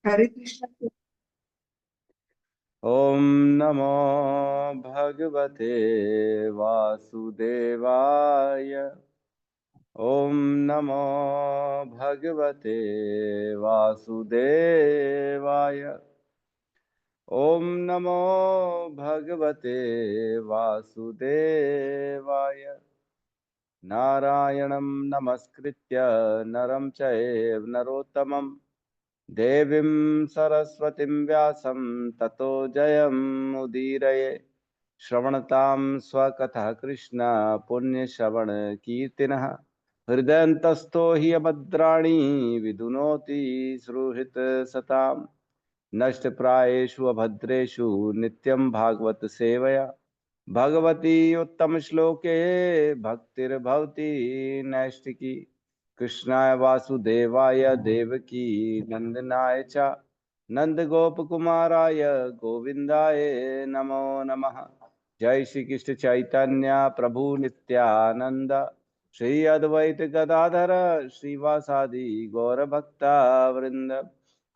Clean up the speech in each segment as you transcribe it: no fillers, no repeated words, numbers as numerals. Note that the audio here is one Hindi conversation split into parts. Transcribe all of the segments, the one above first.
हरे कृष्ण। ओम नमो भगवते वासुदेवाय। ओम नमो भगवते वासुदेवाय। ओम नमो भगवते वासुदेवाय। नारायणं नमस्कृत्य नरं चैव नरोत्तमं देवीं सरस्वतीं व्यासं ततो जयमुदीरये। श्रवणतां स्वकथः कृष्ण पुण्यश्रवण कीर्तिनः हृदयन्तस्थो हि अभद्राणि विदुनोति सुहृत सताम् नष्टप्रायेषु अभद्रेषु नित्यं भागवत सेवया भगवती उत्तम श्लोके भक्तिर्भवती नैष्टिकी। कृष्णाय वासुदेवाय देवकी नंदनाय च नंद गोप कुमाराय गोविंदाय नमो नमः। जय श्री कृष्ण चैतन्य प्रभु नित्यानंद श्री अद्वैत गदाधर श्रीवासादि गौर भक्ता वृंद।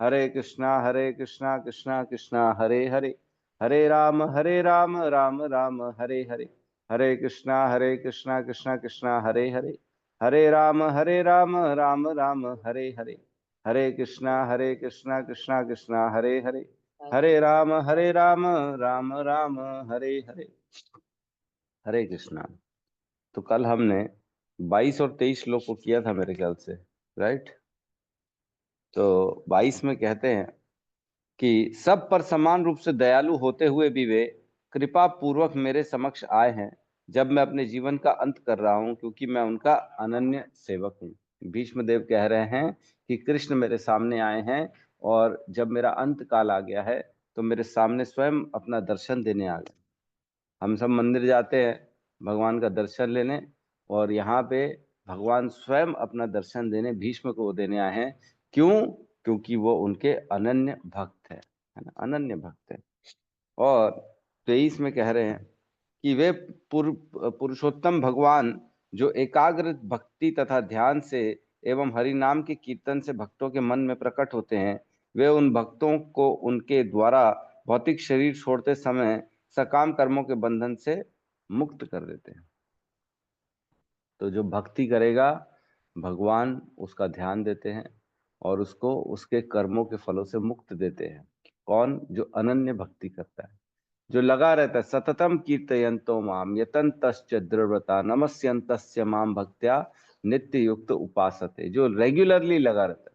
हरे कृष्णा कृष्णा कृष्णा हरे हरे हरे राम राम राम हरे हरे। हरे कृष्णा कृष्णा कृष्णा हरे हरे हरे राम राम राम हरे हरे। हरे कृष्णा कृष्णा कृष्णा हरे हरे हरे राम राम राम हरे हरे। हरे कृष्णा। तो कल हमने 22 और 23 श्लोक को किया था मेरे ख्याल से, राइट। तो 22 में कहते हैं कि सब पर समान रूप से दयालु होते हुए भी वे कृपा पूर्वक मेरे समक्ष आए हैं जब मैं अपने जीवन का अंत कर रहा हूं, क्योंकि मैं उनका अनन्य सेवक हूं। भीष्म देव कह रहे हैं कि कृष्ण मेरे सामने आए हैं और जब मेरा अंत काल आ गया है तो मेरे सामने स्वयं अपना दर्शन देने आ गए। हम सब मंदिर जाते हैं भगवान का दर्शन लेने, और यहाँ पे भगवान स्वयं अपना दर्शन देने भीष्म को देने आए हैं। क्यों? क्योंकि वो उनके अनन्य भक्त है ना, अनन्य भक्त है। और 23 में कह रहे हैं कि वे पुरुषोत्तम भगवान जो एकाग्र भक्ति तथा ध्यान से एवं हरि नाम के कीर्तन से भक्तों के मन में प्रकट होते हैं, वे उन भक्तों को उनके द्वारा भौतिक शरीर छोड़ते समय सकाम कर्मों के बंधन से मुक्त कर देते हैं। तो जो भक्ति करेगा भगवान उसका ध्यान देते हैं और उसको उसके कर्मों के फलों से मुक्त देते हैं। कौन? जो अनन्य भक्ति करता है, जो लगा रहता है। सततम कीर्तयन्तो माम यतन्तश्च दृढ़व्रता नमस्यन्तस्य माम भक्त्या नित्य युक्त उपासते। जो रेगुलरली लगा रहता है,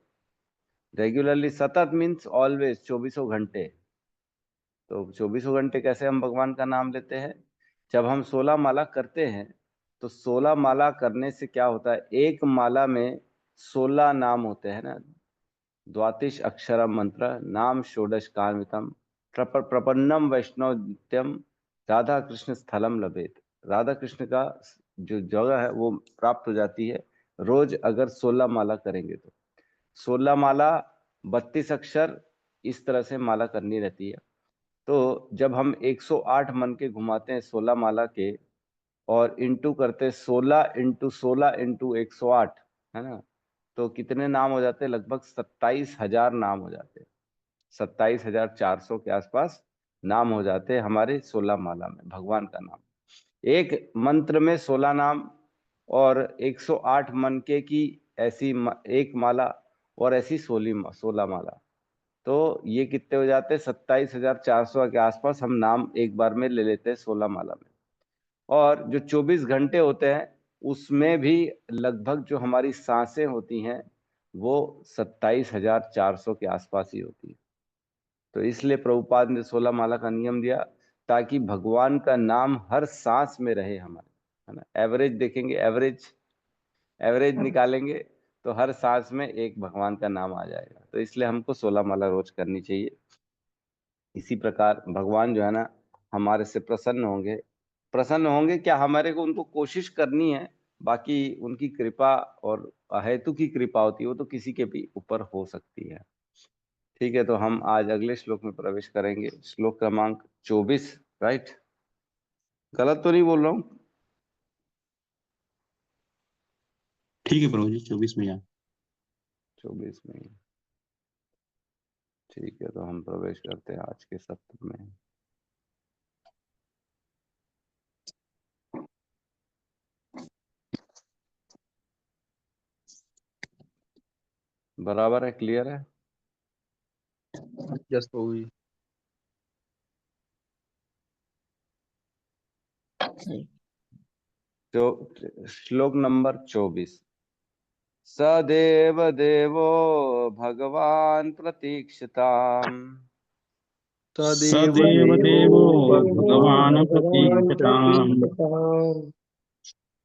रेगुलरली, सतत मीन्स ऑलवेज, चौबीसों घंटे। तो चौबीसों घंटे कैसे हम भगवान का नाम लेते हैं? जब हम 16 माला करते हैं तो 16 माला करने से क्या होता है, एक माला में 16 नाम होते हैं ना। द्वातिश अक्षरम मंत्र नाम षोडश कान्वितम प्रपन्नम वैष्णव नित्यम राधा कृष्ण स्थलम लभेत। राधा कृष्ण का जो जगह है वो प्राप्त हो जाती है रोज अगर 16 माला करेंगे तो। 16 माला, 32 अक्षर, इस तरह से माला करनी रहती है। तो जब हम 108 मन के घुमाते हैं 16 माला के, और इंटू करते 16 इंटू 16 इंटू 108, है ना, तो कितने नाम हो जाते हैं? लगभग 27,000 नाम हो जाते हैं। 27,400 के आसपास नाम हो जाते हैं हमारे 16 माला में भगवान का नाम। एक मंत्र में 16 नाम, और 108 मनके की ऐसी एक माला, और ऐसी 16 माला। तो ये कितने हो जाते हैं? 27,400 के आसपास हम नाम एक बार में ले लेते हैं 16 माला में। और जो 24 घंटे होते हैं उसमें भी लगभग जो हमारी सांसें होती हैं वो 27,400 के आसपास ही होती है। तो इसलिए प्रभुपाद ने 16 माला का नियम दिया, ताकि भगवान का नाम हर सांस में रहे हमारे, है ना। एवरेज देखेंगे, एवरेज एवरेज निकालेंगे तो हर सांस में एक भगवान का नाम आ जाएगा। तो इसलिए हमको 16 माला रोज करनी चाहिए। इसी प्रकार भगवान जो है ना हमारे से प्रसन्न होंगे। प्रसन्न होंगे क्या? हमारे को उनको कोशिश करनी है। बाकी उनकी कृपा और अहेतु की कृपा होती है, वो तो किसी के भी ऊपर हो सकती है। ठीक है, तो हम आज अगले श्लोक में प्रवेश करेंगे। श्लोक क्रमांक 24, राइट? गलत तो नहीं बोल रहा हूँ? ठीक है प्रभु जी, 24 में यहाँ। 24 में ही। ठीक है, तो हम प्रवेश करते हैं आज के सत्र में। बराबर है, क्लियर है? जस्ट हो गई। तो श्लोक नंबर 24। सदेव देवो भगवान प्रतीक्षताम् तदेव सदेव देवो भगवान् प्रतीक्षताम्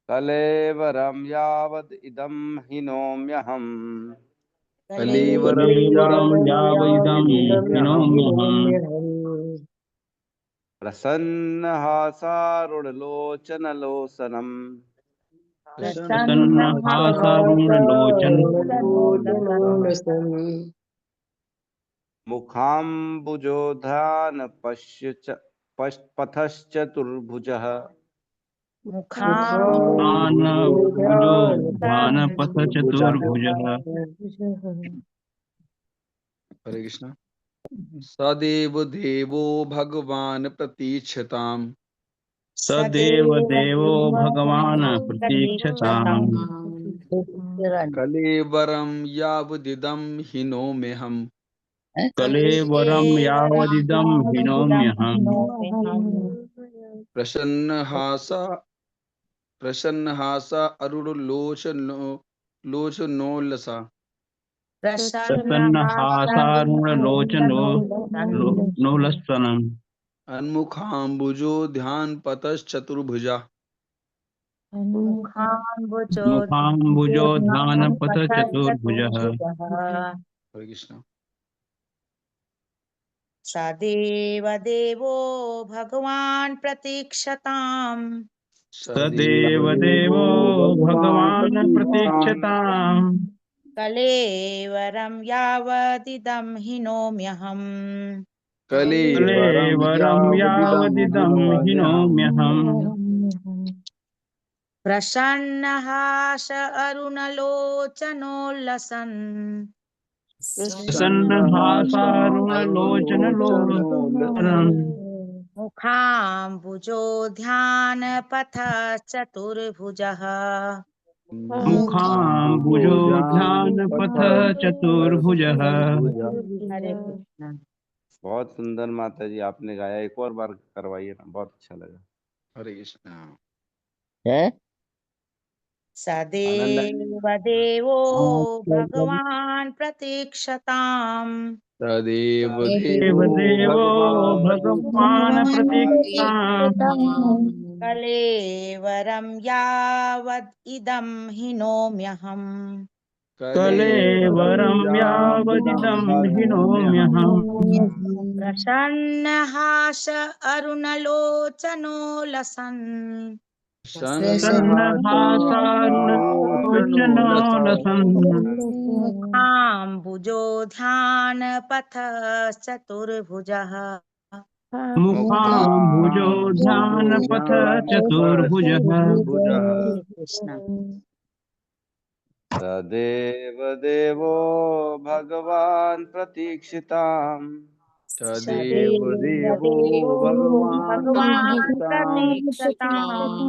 कलेवरं यावद् इदं हिनोम्यहम् कलेवरं कलेवरं यावदिदं हिनोम्यहम् प्रसन्नहासारुणलोचनलोचनम् प्रसन्नहासारुणलोचनलोचनम् मुखाम्बुजोधान पथश्चतुर्भुजः मुखान्भुजो ध्यानपथचतुर्भुजः हरे कृष्ण। सदेव देवो भगवान् प्रतीक्षताम् सदेव देवो भगवान् प्रतीक्षताम् कलेवरं यावदिदं हिनोम्यहम् कलेवरं यावदिदं हिनोम्यहम् प्रसन्नहासा लोचनोल्लसा प्रसन्नहासारुणलोचनो नोलसनम् अन्मुखाम्बुजो ध्यानपतश्चतुर्भुजा मुखाम्बुजो ध्यानपथचतुर्भुजः हरे कृष्ण। सदेव देवो भगवान् प्रतीक्षताम् सदेव देवो भगवान् प्रतीक्षताम् कलेवरं यावदिदं हिनोम्यहम् कलेवरं कलेवरं यावदिदं यावदिदं हिनोम्यहम् हिनोम्यहम् प्रसन्नहास अरुणलोचनोल्लसन् प्रसन्नहासारुणलोचनलोचनम् मुखाम्बुजो चतुर्भुजः मुखाम्बुजो ध्यानपथ चतुर्भुजः। हरे कृष्ण। बहुत सुंदर माता जी आपने गाया, एक और बार करवाइए ना, बहुत अच्छा लगा। हरे कृष्ण। आनंद आया? सदेव देवो भगवान् प्रतीक्षताम् तदेव देव देवो देवो भगवान् प्रतीक्षताम् कलेवरं यावद् इदं हिनोम्यहम् कलेवरं यावदिदं हिनोम्यहम् प्रसन्नहास अरुणलोचनोलसन् प्रसन्नहासारुणलोचनोलसन् मुखाम्बुजो ध्यानपथश्चतुर्भुजः मुखाम्बुजो ध्यानपथ चतुर्भुजः। कृष्ण। सदेव देवो भगवान् प्रतीक्षिताम् तदेव सदेव देवो देवो भगवान् भगवान् प्रतीक्षिताम्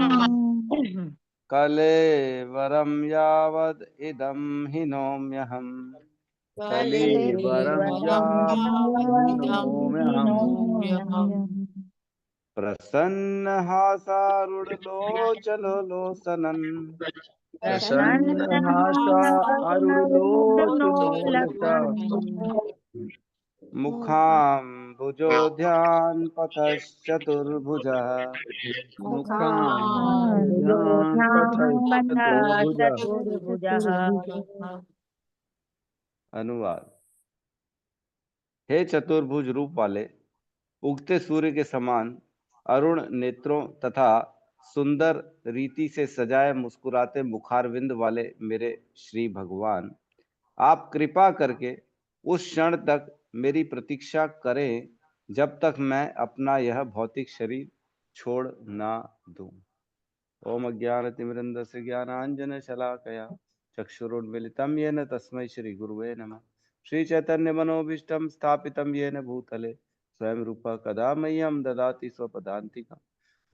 प्रतीक्षताम् कलेवरं यावद् इदं हिनोम्यहम् कलेवरं यावदिदं प्रसन्नहासारुणलोचनलोचनन् प्रसन्नहासा अरुणलोचनोल्लसा मुखाम्बुजोध्यानपथश्चतुर्भुजः मुखाम्बुजोद्यान पथश्चतुर्भुजः। चतुर्भुजः। अनुवाद। हे चतुर्भुज रूप वाले, उगते सूर्य के समान अरुण नेत्रों तथा सुंदर रीति से सजाए मुस्कुराते मुखारविंद वाले मेरे श्री भगवान, आप कृपा करके उस क्षण तक मेरी प्रतीक्षा करें जब तक मैं अपना यह भौतिक शरीर छोड़ ना दूं। ओम अज्ञानतिमिरन्धस्य ज्ञानाञ्जनशलाकया चक्षुरुन्मीलितं येन तस्मै श्री गुरुवे नमः। श्री चैतन्य मनोभीष्टं स्थापितं येन भूतले स्वयं रूप कदा मह्यं ददाति स्वपदान्तिकम्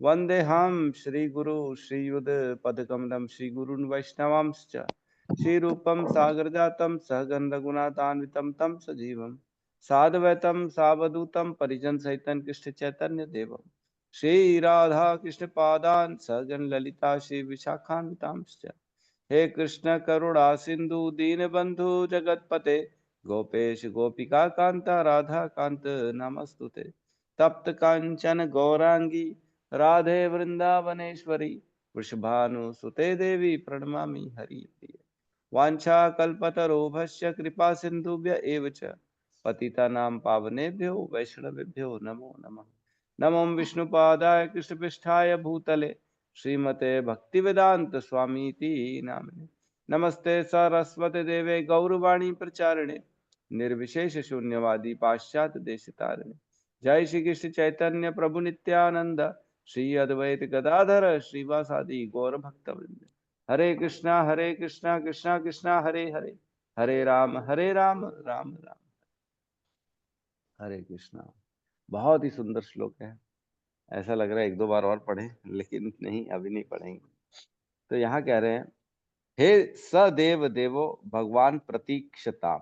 वन्देऽहं श्रीगुरु श्रीयुत पदकमलं श्रीगुरून् वैष्णवांश्च श्रीरूपं सागरजातं सहगण रघुनाथान्वितं तं सजीवं साद्वैतं सावधूतं परिजन सहितं कृष्ण चैतन्य देवं श्री राधा कृष्ण पादान् सहगण ललिता श्री विशाखान्वितांश्च हे कृष्ण करुणा सिंधु दीनबंधु जगतपते गोपेश गोपिका कांता राधा कांत नमस्तुते तप्त कांचन गौरांगी राधे वृंदावनेश्वरी वृषभानुसुते देवी प्रणमामि हरिप्रिय वाञ्छाकल्पतरोभस्य कृपा सिन्धुभ्य एव च पतितानां पावनेभ्यो वैष्णवेभ्यो नमो नमः नमो विष्णुपादाय कृष्णपृष्ठाय भूतले श्रीमते भक्तिवेदांत स्वामीति नामिने नमस्ते सरस्वती देवे गौरवाणी प्रचारिणे निर्विशेष शून्यवादी पाश्चात्य देशतारिणे जय श्री कृष्ण चैतन्य प्रभु नित्यानंद श्री अद्वैत गदाधर श्रीवासादि गौर भक्तवृंद हरे कृष्णा कृष्णा कृष्णा हरे हरे हरे राम राम राम हरे कृष्णा। बहुत ही सुंदर श्लोक है, ऐसा लग रहा है एक दो बार और पढ़ें, लेकिन नहीं, अभी नहीं पढ़ेंगे। तो यहाँ कह रहे हैं, हे सदेव देवो भगवान प्रतीक्षताम।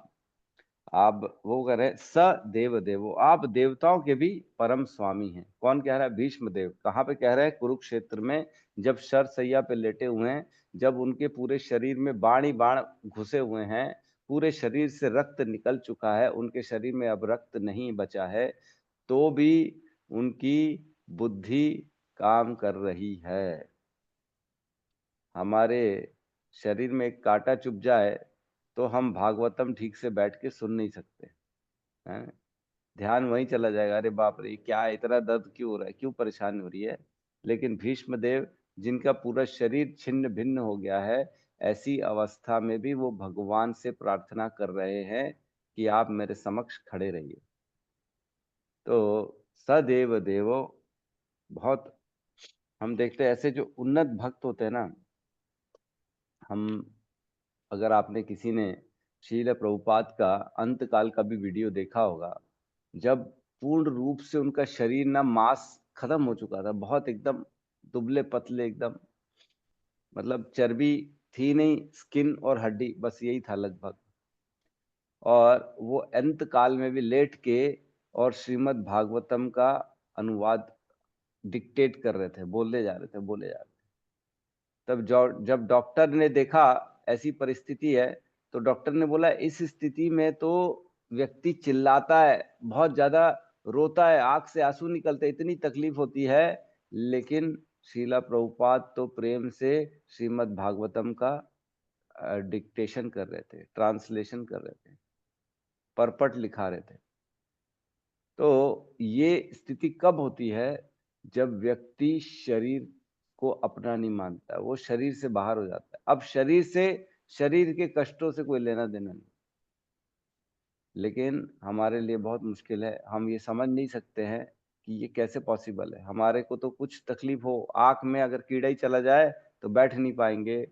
आप वो कह रहे हैं सदेव देवो, आप देवताओं के भी परम स्वामी हैं। कौन कह रहा है? भीष्म देव। कहाँ पे कह रहे हैं? कुरुक्षेत्र में, जब शरशैया पे लेटे हुए हैं, जब उनके पूरे शरीर में बाण ही बाण घुसे हुए हैं, पूरे शरीर से रक्त निकल चुका है, उनके शरीर में अब रक्त नहीं बचा है, तो भी उनकी बुद्धि काम कर रही है। हमारे शरीर में एक कांटा चुभ जाए तो हम भागवतम ठीक से बैठ के सुन नहीं सकते हैं, ध्यान वहीं चला जाएगा, अरे बाप रे क्या इतना दर्द क्यों हो रहा है, क्यों परेशानी हो रही है। लेकिन भीष्म देव, जिनका पूरा शरीर छिन्न भिन्न हो गया है, ऐसी अवस्था में भी वो भगवान से प्रार्थना कर रहे हैं कि आप मेरे समक्ष खड़े रहिए। तो सदेव देवो, बहुत हम देखते हैं ऐसे जो उन्नत भक्त होते हैं ना, हम, अगर आपने किसी ने श्रील प्रभुपाद का अंत काल का भी वीडियो देखा होगा, जब पूर्ण रूप से उनका शरीर ना मांस खत्म हो चुका था, बहुत एकदम दुबले पतले, एकदम मतलब चर्बी थी नहीं, स्किन और हड्डी बस यही था लगभग, और वो अंत काल में भी लेट के और श्रीमद् भागवतम का अनुवाद डिक्टेट कर रहे थे, बोले जा रहे थे। तब जब डॉक्टर ने देखा ऐसी परिस्थिति है, तो डॉक्टर ने बोला इस स्थिति में तो व्यक्ति चिल्लाता है, बहुत ज्यादा रोता है, आंख से आंसू निकलते, इतनी तकलीफ होती है, लेकिन श्रीला प्रभुपाद तो प्रेम से श्रीमद् भागवतम का डिक्टेशन कर रहे थे, ट्रांसलेशन कर रहे थे, परपट लिखा रहे थे। तो ये स्थिति कब होती है? जब व्यक्ति शरीर को अपना नहीं मानता, वो शरीर से बाहर हो जाता है। अब शरीर से, शरीर के कष्टों से कोई लेना देना नहीं, लेकिन हमारे लिए बहुत मुश्किल है, हम ये समझ नहीं सकते हैं कि ये कैसे पॉसिबल है। हमारे को तो कुछ तकलीफ हो, आंख में अगर कीड़ा ही चला जाए तो बैठ नहीं पाएंगे,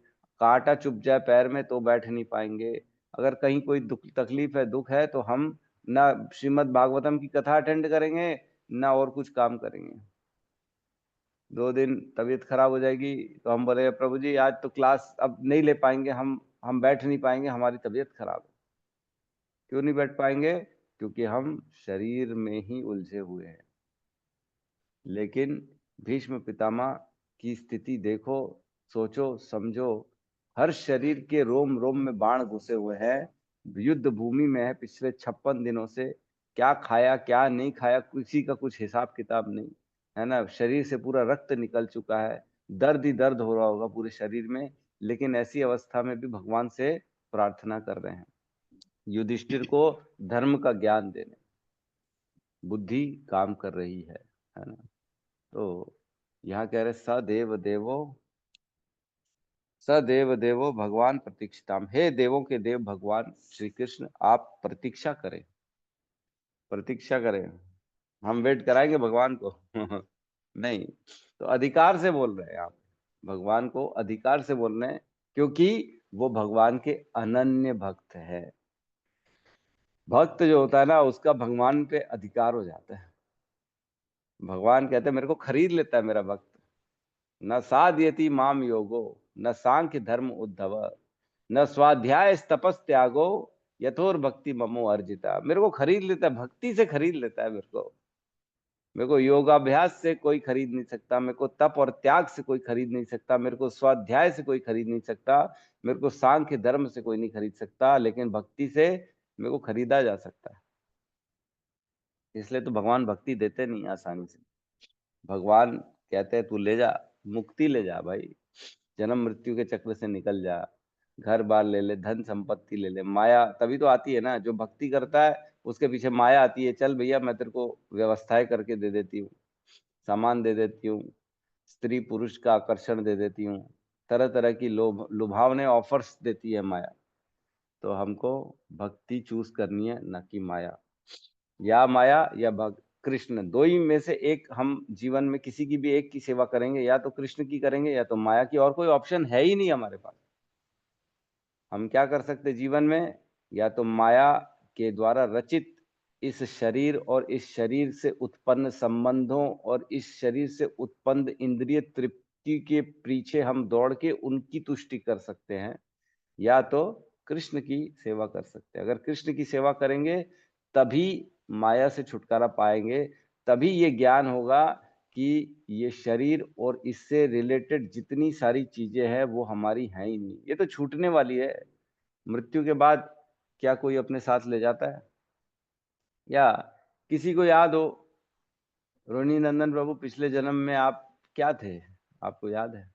कांटा चुभ जाए पैर में तो बैठ नहीं पाएंगे, अगर कहीं कोई दुख तकलीफ है, दुख है, तो हम ना श्रीमद् भागवतम की कथा अटेंड करेंगे, ना और कुछ काम करेंगे। 2 दिन तबीयत खराब हो जाएगी तो हम बोले प्रभु जी आज तो क्लास अब नहीं ले पाएंगे, हम बैठ नहीं पाएंगे, हमारी तबीयत खराब है। क्यों नहीं बैठ पाएंगे? क्योंकि हम शरीर में ही उलझे हुए हैं। लेकिन भीष्म पितामह की स्थिति देखो, सोचो, समझो, हर शरीर के रोम रोम में बाण घुसे हुए हैं, युद्ध भूमि में है पिछले 56 दिनों से, क्या खाया क्या नहीं खाया किसी का कुछ हिसाब किताब नहीं है ना, शरीर से पूरा रक्त निकल चुका है, दर्द ही दर्द हो रहा होगा पूरे शरीर में, लेकिन ऐसी अवस्था में भी भगवान से प्रार्थना कर रहे हैं युधिष्ठिर को धर्म का ज्ञान देने। बुद्धि काम कर रही है ना। तो यहाँ कह रहे सदेव देवो भगवान प्रतीक्षिताम, हे देवों के देव भगवान श्री कृष्ण, आप प्रतीक्षा करें, हम वेट कराएंगे भगवान को नहीं, तो अधिकार से बोल रहे हैं आप, भगवान को अधिकार से बोल रहे हैं, क्योंकि वो भगवान के अनन्य भक्त है। भक्त जो होता है ना, उसका भगवान पे अधिकार हो जाता है। भगवान कहते हैं मेरे को खरीद लेता है मेरा भक्त। न साधयति माम योगो, न सांख्य धर्म उद्धव, न स्वाध्याय तपस त्यागो, यथोर भक्ति ममो अर्जिता। मेरे को खरीद लेता है, भक्ति से खरीद लेता है मेरे को। मेरे को योगाभ्यास से कोई खरीद नहीं सकता, मेरे को तप और त्याग से कोई खरीद नहीं सकता, मेरे को स्वाध्याय से कोई खरीद नहीं सकता, मेरे को सांख्य धर्म से कोई नहीं खरीद सकता, लेकिन भक्ति से मेरे को खरीदा जा सकता है। इसलिए तो भगवान भक्ति देते नहीं आसानी से। भगवान कहते हैं तू ले जा, मुक्ति ले जा भाई, जन्म मृत्यु के चक्र से निकल जा, घर बार ले ले, धन संपत्ति ले ले। माया तभी तो आती है ना, जो भक्ति करता है उसके पीछे माया आती है। चल भैया मैं तेरे को व्यवस्थाएं करके दे देती हूँ, सामान दे देती हूँ, स्त्री पुरुष का आकर्षण दे देती हूँ, तरह तरह की लुभावने ऑफर्स देती है माया। तो हमको भक्ति चूज करनी है, न कि माया। या माया या भक्त, कृष्ण, दो ही में से एक हम जीवन में किसी की भी एक की सेवा करेंगे, या तो कृष्ण की करेंगे या तो माया की। और कोई ऑप्शन है ही नहीं हमारे पास। हम क्या कर सकते जीवन में? या तो माया के द्वारा रचित इस शरीर और इस शरीर से उत्पन्न संबंधों और इस शरीर से उत्पन्न इंद्रिय तृप्ति के पीछे हम दौड़ के उनकी तुष्टि कर सकते हैं, या तो कृष्ण की सेवा कर सकते हैं। अगर कृष्ण की सेवा करेंगे तभी माया से छुटकारा पाएंगे, तभी ये ज्ञान होगा कि ये शरीर और इससे रिलेटेड जितनी सारी चीजें हैं वो हमारी हैं ही नहीं, ये तो छूटने वाली है। मृत्यु के बाद क्या कोई अपने साथ ले जाता है? या किसी को याद हो, रोहिणी नंदन प्रभु, पिछले जन्म में आप क्या थे? आपको याद है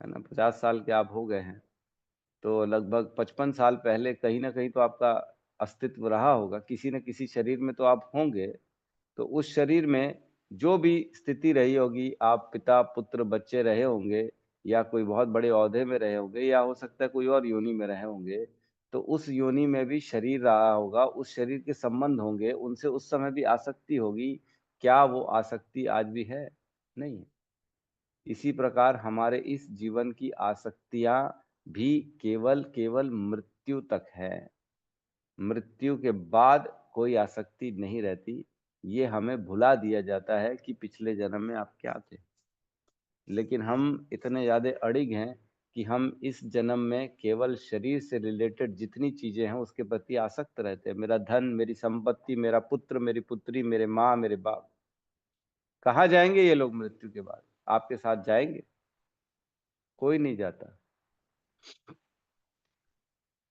ना? 50 साल के आप हो गए हैं, तो लगभग 55 साल पहले कहीं ना कहीं तो आपका अस्तित्व रहा होगा, किसी न किसी शरीर में तो आप होंगे। तो उस शरीर में जो भी स्थिति रही होगी, आप पिता पुत्र बच्चे रहे होंगे, या कोई बहुत बड़े ओहदे में रहे होंगे, या हो सकता है कोई और योनि में रहे होंगे। तो उस योनि में भी शरीर रहा होगा, उस शरीर के संबंध होंगे, उनसे उस समय भी आसक्ति होगी। क्या वो आसक्ति आज भी है? नहीं। इसी प्रकार हमारे इस जीवन की आसक्तियां भी केवल केवल मृत्यु तक है। मृत्यु के बाद कोई आसक्ति नहीं रहती। ये हमें भुला दिया जाता है कि पिछले जन्म में आप क्या थे। लेकिन हम इतने ज्यादा अड़िग हैं कि हम इस जन्म में केवल शरीर से रिलेटेड जितनी चीजें हैं उसके प्रति आसक्त रहते हैं। मेरा धन, मेरी संपत्ति, मेरा पुत्र, मेरी पुत्री, मेरे माँ, मेरे बाप। कहाँ जाएंगे ये लोग मृत्यु के बाद? आपके साथ जाएंगे? कोई नहीं जाता।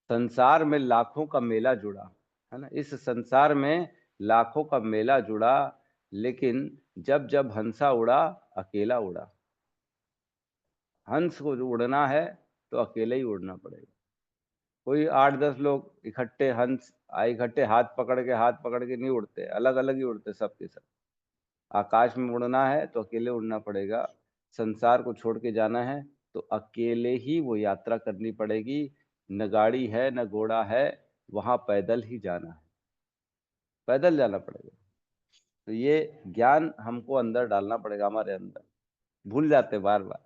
संसार में लाखों का मेला जुड़ा है ना, इस संसार में लाखों का मेला जुड़ा, लेकिन जब जब हंसा उड़ा, अकेला उड़ा। हंस को जो उड़ना है तो अकेले ही उड़ना पड़ेगा। कोई 8-10 लोग इकट्ठे हंस इकट्ठे हाथ पकड़ के नहीं उड़ते, अलग अलग ही उड़ते सबके सब। आकाश में उड़ना है तो अकेले उड़ना पड़ेगा। संसार को छोड़ के जाना है तो अकेले ही वो यात्रा करनी पड़ेगी। न गाड़ी है न घोड़ा है, वहां पैदल ही जाना है, पैदल जाना पड़ेगा। तो ये ज्ञान हमको अंदर डालना पड़ेगा, हमारे अंदर। भूल जाते बार बार।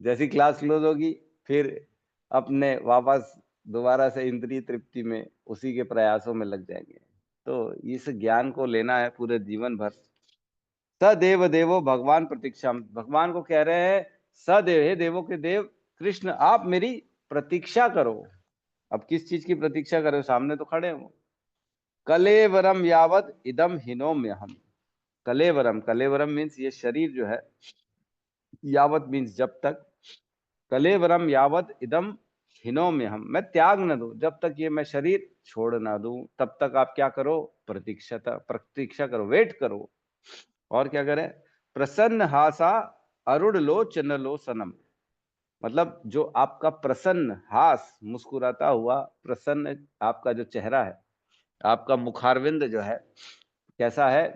जैसी क्लास क्लोज होगी, फिर अपने वापस दोबारा से इंद्रिय तृप्ति में उसी के प्रयासों में लग जाएंगे। तो इस ज्ञान को लेना है पूरे जीवन भर। सदेव देवो भगवान प्रतीक्षा, भगवान को कह रहे हैं सदेव, हे देवों के देव कृष्ण, आप मेरी प्रतीक्षा करो। अब किस चीज की प्रतीक्षा करो? सामने तो खड़े हो। कलेवरम यावत इदम हिनोम्य हम। कलेवरम, कलेवरम मीन्स ये शरीर जो है, यावत मीन्स जब तक, कलेवरम यावत इदम हिनोम्य हम, मैं त्याग न दूं, जब तक ये मैं शरीर छोड़ ना दूं तब तक आप क्या करो? प्रतीक्षा करो, वेट करो। और क्या करें? प्रसन्न हासा अरुण लोचन लोसनम, मतलब जो आपका प्रसन्न हास, मुस्कुराता हुआ प्रसन्न आपका जो चेहरा है, आपका मुखारविंद जो है, कैसा है?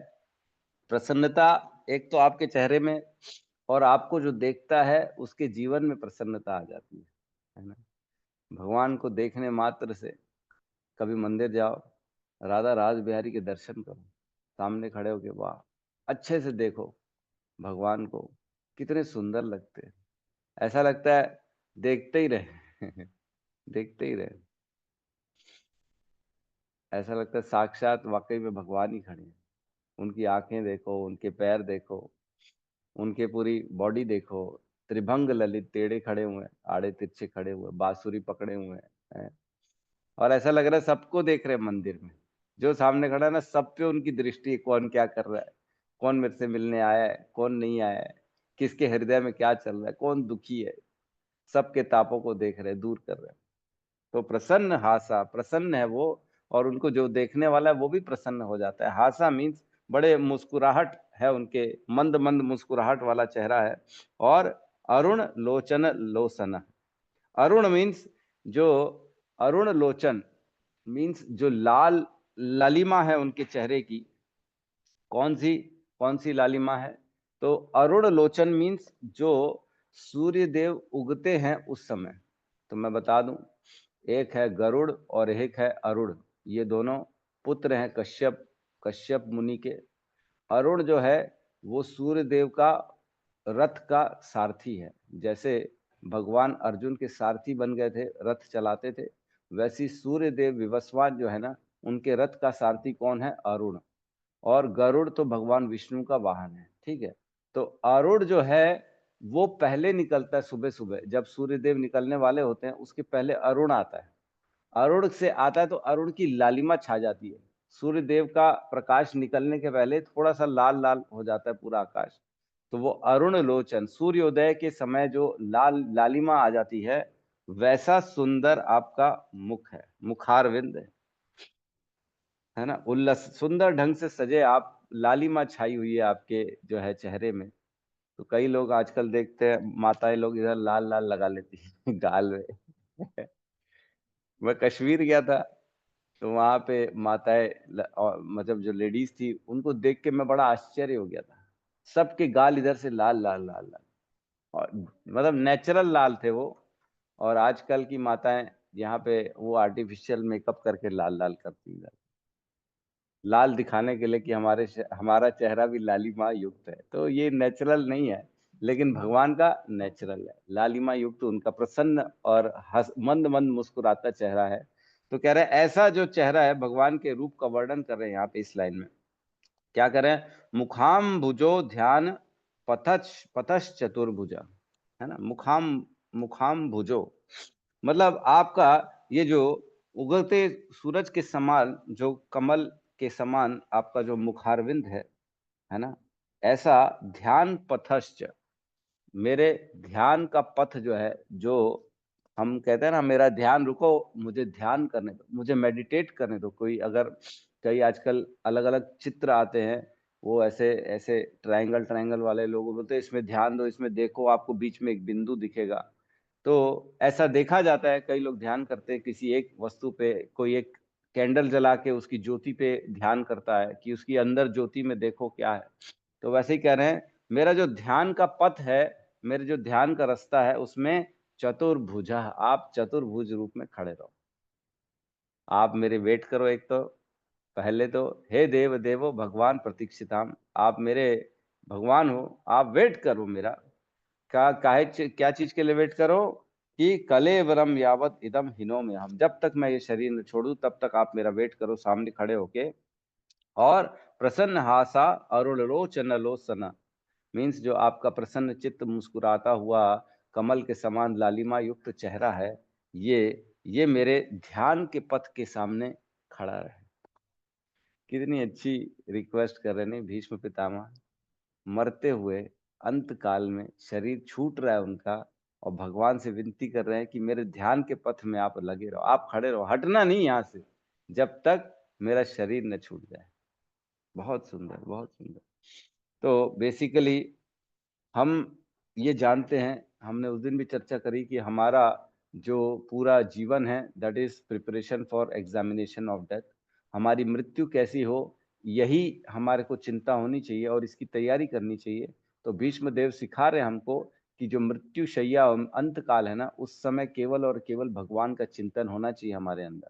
प्रसन्नता एक तो आपके चेहरे में, और आपको जो देखता है उसके जीवन में प्रसन्नता आ जाती है ना। भगवान को देखने मात्र से, कभी मंदिर जाओ, राधा राज बिहारी के दर्शन करो, सामने खड़े होके, वाह, अच्छे से देखो भगवान को, कितने सुंदर लगते हैं। ऐसा लगता है देखते ही रहे देखते ही रहे। ऐसा लगता है साक्षात वाकई में भगवान ही खड़े हैं। उनकी आंखें देखो, उनके पैर देखो, उनके पूरी बॉडी देखो, त्रिभंग ललित, टेढ़े खड़े हुए हैं, आड़े तिरछे खड़े हुए, बांसुरी पकड़े हुए हैं। और ऐसा लग रहा है सबको देख रहे हैं मंदिर में। जो सामने खड़ा है ना, सब पे उनकी दृष्टि है, कौन क्या कर रहा है, कौन मेरे से मिलने आया है, कौन नहीं आया है, किसके हृदय में क्या चल रहा है, कौन दुखी है। सबके तापों को देख रहे हैं, दूर कर रहे हैं। तो प्रसन्न हासा, प्रसन्न है वो, और उनको जो देखने वाला है वो भी प्रसन्न हो जाता है। हासा मीन्स बड़े मुस्कुराहट है उनके, मंद मंद मुस्कुराहट वाला चेहरा है। और अरुण लोचन लोसन, अरुण मीन्स जो, अरुण लोचन मीन्स जो लाल लालिमा है उनके चेहरे की। कौन सी लालिमा है? तो अरुण लोचन मीन्स जो सूर्य देव उगते हैं उस समय। तो मैं बता दूं, एक है गरुड़ और एक है अरुण। ये दोनों पुत्र हैं कश्यप, कश्यप मुनि के। अरुण जो है वो सूर्य देव का रथ का सारथी है। जैसे भगवान अर्जुन के सारथी बन गए थे, रथ चलाते थे, वैसी सूर्य देव विवस्वान जो है ना, उनके रथ का सारथी कौन है? अरुण। और गरुड़ तो भगवान विष्णु का वाहन है। ठीक है। तो अरुण जो है वो पहले निकलता है, सुबह सुबह जब सूर्यदेव निकलने वाले होते हैं उसके पहले अरुण आता है। अरुण से आता है तो अरुण की लालिमा छा जाती है। सूर्यदेव का प्रकाश निकलने के पहले थोड़ा सा लाल लाल हो जाता है पूरा आकाश। तो वो अरुण लोचन, सूर्योदय के समय जो लाल लालिमा आ जाती है, वैसा सुंदर आपका मुख है, मुखारविंद है ना। उल्लस, सुंदर ढंग से सजे आप, लालिमा छाई हुई है आपके जो है चेहरे में। तो कई लोग आजकल देखते हैं, माताएं लोग इधर लाल लाल लगा लेती हैं गाल में। मैं कश्मीर गया था, तो वहां पे माताएं मतलब जो लेडीज थी, उनको देख के मैं बड़ा आश्चर्य हो गया था। सबके गाल इधर से लाल लाल लाल लाल, और मतलब नेचुरल लाल थे वो। और आजकल की माताएं यहाँ पे वो आर्टिफिशियल मेकअप करके लाल लाल करती हैं, लाल दिखाने के लिए कि हमारा चेहरा भी लालिमा युक्त है। तो ये नेचुरल नहीं है, लेकिन भगवान का नेचुरल है, लालिमा युक्त उनका प्रसन्न और मंद मंद मुस्कुराता चेहरा है। तो कह रहे हैं ऐसा जो चेहरा है, भगवान के रूप का वर्णन कर रहे हैं यहाँ पे इस लाइन में। क्या कर रहे हैं? मुखाम भुजो ध्यान पथश चतुर्भुजा, है ना। मुखाम, मुखाम भुजो मतलब आपका ये जो उगलते सूरज के समान, जो कमल के समान आपका जो मुखारविंद है ना, ऐसा ध्यान पथश्च, मेरे ध्यान का पथ जो है, जो हम कहते हैं ना, मेरा ध्यान रुको, मुझे ध्यान करने दो, मुझे मेडिटेट करने दो। कोई अगर, कई आजकल अलग अलग चित्र आते हैं, वो ऐसे ऐसे ट्रायंगल ट्रायंगल वाले लोग बोलते हैं इसमें ध्यान दो, इसमें देखो, आपको बीच में एक बिंदु दिखेगा। तो ऐसा देखा जाता है, कई लोग ध्यान करते हैं किसी एक वस्तु पे, कोई एक कैंडल जला के उसकी ज्योति पे ध्यान करता है कि उसकी अंदर ज्योति में देखो क्या है। तो वैसे ही कह रहे हैं, मेरा जो ध्यान का पथ है, मेरे जो ध्यान का रास्ता है, उसमें चतुर्भुजा, आप चतुर्भुज रूप में खड़े रहो। आप मेरे वेट करो। एक तो पहले तो हे देव देवो भगवान प्रतीक्षिताम, आप मेरे भगवान हो, आप वेट करो मेरा। क्या चीज के लिए वेट करो? कि कलेवरम यावत इदम हिनो में हम, जब तक मैं ये शरीर न छोड़ू तब तक आप मेरा वेट करो सामने खड़े होके। और प्रसन्न हासा अरुण लोचन लोसना मीन्स जो आपका प्रसन्न चित्त मुस्कुराता हुआ कमल के समान लालिमा युक्त चेहरा है, ये मेरे ध्यान के पथ के सामने खड़ा रहे। कितनी अच्छी रिक्वेस्ट कर रहे हैं भीष्म पितामह। मरते हुए अंत काल में शरीर छूट रहा है उनका, और भगवान से विनती कर रहे हैं कि मेरे ध्यान के पथ में आप लगे रहो, आप खड़े रहो, हटना नहीं यहाँ से जब तक मेरा शरीर न छूट जाए। बहुत सुंदर, बहुत सुंदर। तो बेसिकली हम ये जानते हैं, हमने उस दिन भी चर्चा करी कि हमारा जो पूरा जीवन है, that is preparation for examination of death. हमारी मृत्यु कैसी हो, यही हमारे को चिंता होनी चाहिए और इसकी तैयारी करनी चाहिए। तो भीष्म देव सिखा रहे हैं हमको कि जो मृत्यु शैया अंत काल है ना, उस समय केवल और केवल भगवान का चिंतन होना चाहिए हमारे अंदर,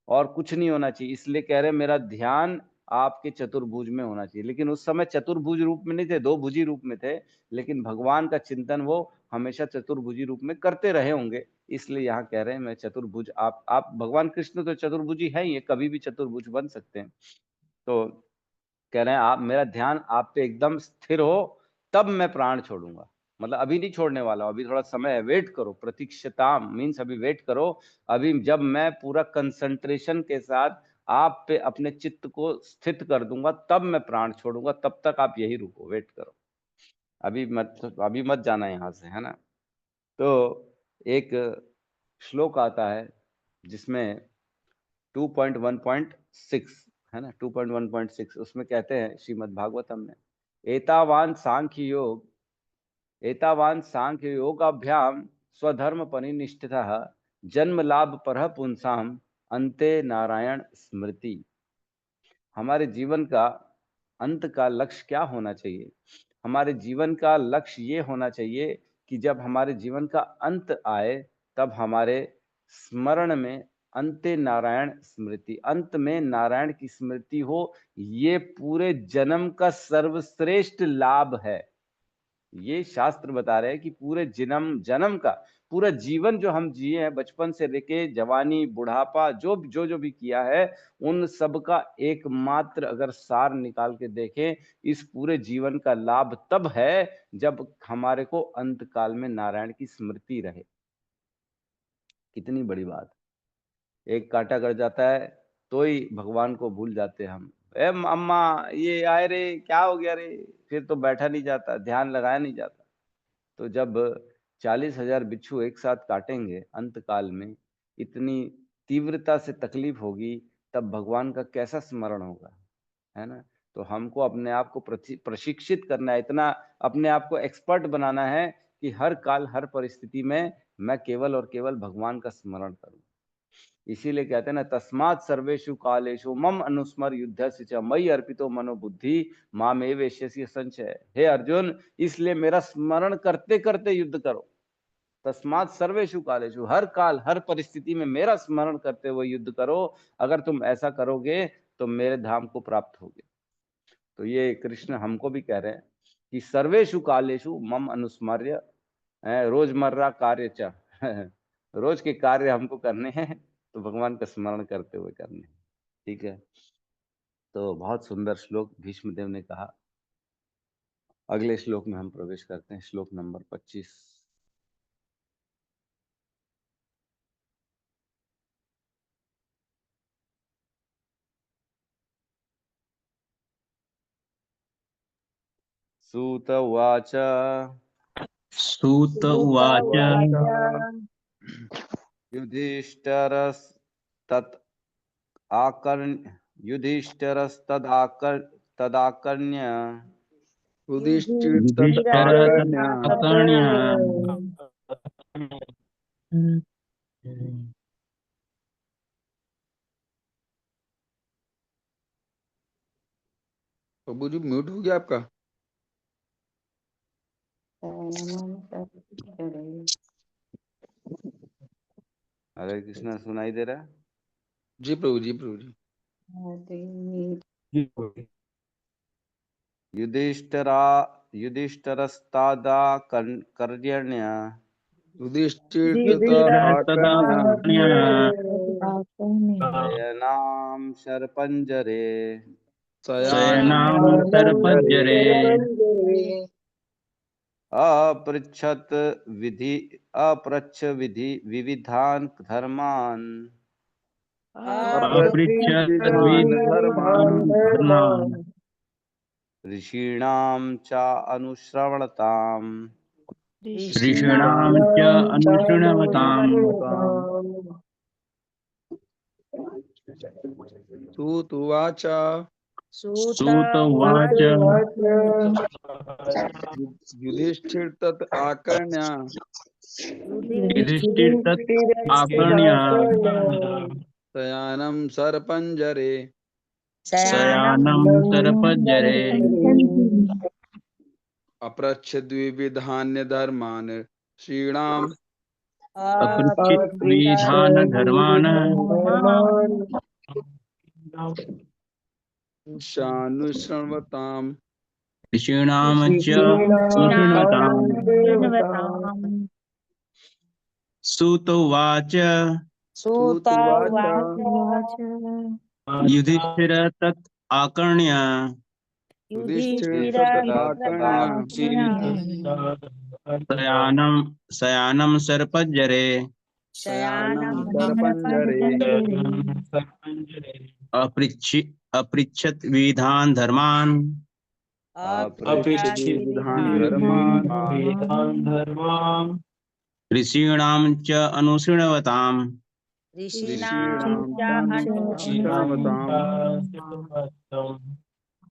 और कुछ नहीं होना चाहिए। इसलिए कह रहे हैं मेरा ध्यान आपके चतुर्भुज में होना चाहिए। लेकिन उस समय चतुर्भुज रूप में नहीं थे, दो भुजी रूप में थे, लेकिन भगवान का चिंतन वो हमेशा चतुर्भुजी रूप में करते रहे होंगे। इसलिए यहाँ कह रहे हैं मैं चतुर्भुज, आप भगवान कृष्ण तो चतुर्भुजी है ही, ये कभी भी चतुर्भुज बन सकते हैं। तो कह रहे हैं आप, मेरा ध्यान आप पे एकदम स्थिर हो तब मैं प्राण छोड़ूंगा। मतलब अभी नहीं छोड़ने वाला हूं, अभी थोड़ा समय है, वेट करो। प्रतीक्षता मीन्स अभी वेट करो। अभी जब मैं पूरा कंसंट्रेशन के साथ आप पे अपने चित्त को स्थित कर दूंगा तब मैं प्राण छोड़ूंगा, तब तक आप यही रुको, वेट करो, अभी मत जाना यहाँ से, है ना। तो एक श्लोक आता है जिसमें 2.1.6 है ना, 2.1.6 उसमें कहते हैं श्रीमद् भागवतम में, एतावान सांख्य योगाभ्याम स्वधर्म परिनिष्ठितः जन्म लाभ परः पुंसाम अंते नारायण स्मृति। हमारे जीवन का अंत का लक्ष्य क्या होना चाहिए? हमारे जीवन का लक्ष्य ये होना चाहिए कि जब हमारे जीवन का अंत आए तब हमारे स्मरण में अंते नारायण स्मृति, अंत में नारायण की स्मृति हो। ये पूरे जन्म का सर्वश्रेष्ठ लाभ है। ये शास्त्र बता रहे हैं कि पूरे जन्म का पूरा जीवन जो हम जिए हैं, बचपन से लेके जवानी बुढ़ापा, जो भी किया है, उन सब का एकमात्र अगर सार निकाल के देखें, इस पूरे जीवन का लाभ तब है जब हमारे को अंत काल में नारायण की स्मृति रहे। कितनी बड़ी बात। एक कांटा गड़ जाता है तो ही भगवान को भूल जाते हैं हम। ए अम्मा ये आए रे, क्या हो गया रे, फिर तो बैठा नहीं जाता, ध्यान लगाया नहीं जाता। तो जब 40,000 बिच्छू एक साथ काटेंगे अंत काल में, इतनी तीव्रता से तकलीफ होगी, तब भगवान का कैसा स्मरण होगा, है ना। तो हमको अपने आप को प्रशिक्षित करना है, इतना अपने आप को एक्सपर्ट बनाना है कि हर काल हर परिस्थिति में मैं केवल और केवल भगवान का स्मरण करूं। इसीलिए कहते हैं ना, तस्मात् सर्वेषु कालेषु मम अनुस्मर युद्धस्य च मयि अर्पितो मनोबुद्धि मामेव एष्यसि संशय। हे अर्जुन, इसलिए मेरा स्मरण करते करते युद्ध करो। तस्मात् सर्वेषु कालेषु, हर काल हर परिस्थिति में मेरा स्मरण करते हुए युद्ध करो। अगर तुम ऐसा करोगे तो मेरे धाम को प्राप्त होगे। तो ये कृष्ण हमको भी कह रहे हैं कि सर्वेषु कालेषु मम अनुस्मर्य, रोजमर्रा कार्य च रोज के कार्य हमको करने हैं, तो भगवान का स्मरण करते हुए करने हैं। ठीक है, तो बहुत सुंदर श्लोक भीष्म देव ने कहा। अगले श्लोक में हम प्रवेश करते हैं, श्लोक नंबर 25। सूत उवाच सूत उवाच युधिष्ठिरस्तदाकर्ण्य युधिष्ठिरस्तदाकर्ण्य प्रभु जी म्यूट हो गया आपका। हरे कृष्णा, सुनाई दे रहा है? जी प्रभु जी, प्रभु जी। युधिष्ठिरस्तादाकर्ण्य युधिष्ठिर तथा आकर्ण्य शयनां शरपञ्जरे शयनां सर्पज्जरे अपृच्छ विविधान् धर्मान् धर्मान् ऋषीणां च अनुश्रवणताम्। ऋषीणां च अनुशृण्वताम्। सूत उवाच सूत उवाच युधिष्ठिर तत् आकर्ण्य युधिष्ठिरतत् आकर्ण्य शयानं सर्पञ्जरे शयानं सर्पज्जरे अपृच्छद्विविधान्य धर्मान् श्रीणाम् अपृच्छित् विधान धर्मान् शानुशृण्वताम्। ऋषीणां च अनुशृण्वताम्। सूत उवाच श्रुतवाच युधिष्ठिर तत् आकर्ण्य युधिष्ठिर युधिष्ठिराय शयानं शयानं सर्पज्जरे शयानं शयानं सर्पञ्जरे अपृच्छत् विधान् धर्मान् अपृच्छति विधान् धर्मान् ऋषीणां च अनुशृण्वताम् ऋषीणां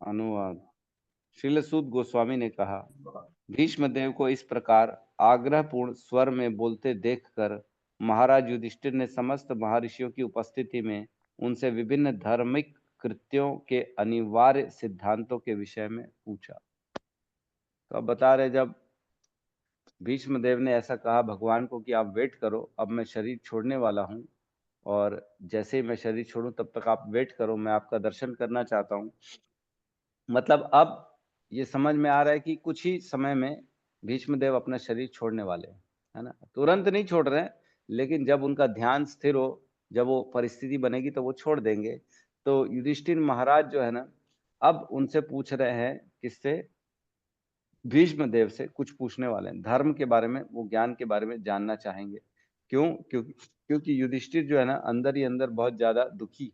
अनुवाद। श्रील सूत गोस्वामी ने कहा, भीष्म देव को इस प्रकार आग्रहपूर्ण स्वर में बोलते देखकर महाराज युधिष्ठिर ने समस्त महर्षियों की उपस्थिति में उनसे विभिन्न धार्मिक कृत्यों के अनिवार्य सिद्धांतों के विषय में पूछा। तो अब बता रहे, जब भीष्म देव ने ऐसा कहा भगवान को कि आप वेट करो, अब मैं शरीर छोड़ने वाला हूं, और जैसे ही मैं शरीर छोड़ूं तब तक आप वेट करो, मैं आपका दर्शन करना चाहता हूं। मतलब अब ये समझ में आ रहा है कि कुछ ही समय में भीष्म देव अपना शरीर छोड़ने वाले हैं, है ना। तुरंत नहीं छोड़ रहे हैं, लेकिन जब उनका ध्यान स्थिर हो, जब वो परिस्थिति बनेगी तो वो छोड़ देंगे। तो युधिष्ठिर महाराज जो है ना, अब उनसे पूछ रहे हैं, किससे? भीष्म देव से कुछ पूछने वाले हैं, धर्म के बारे में, वो ज्ञान के बारे में जानना चाहेंगे। क्यों? क्योंकि युधिष्ठिर जो है ना, अंदर ही अंदर बहुत ज्यादा दुखी है।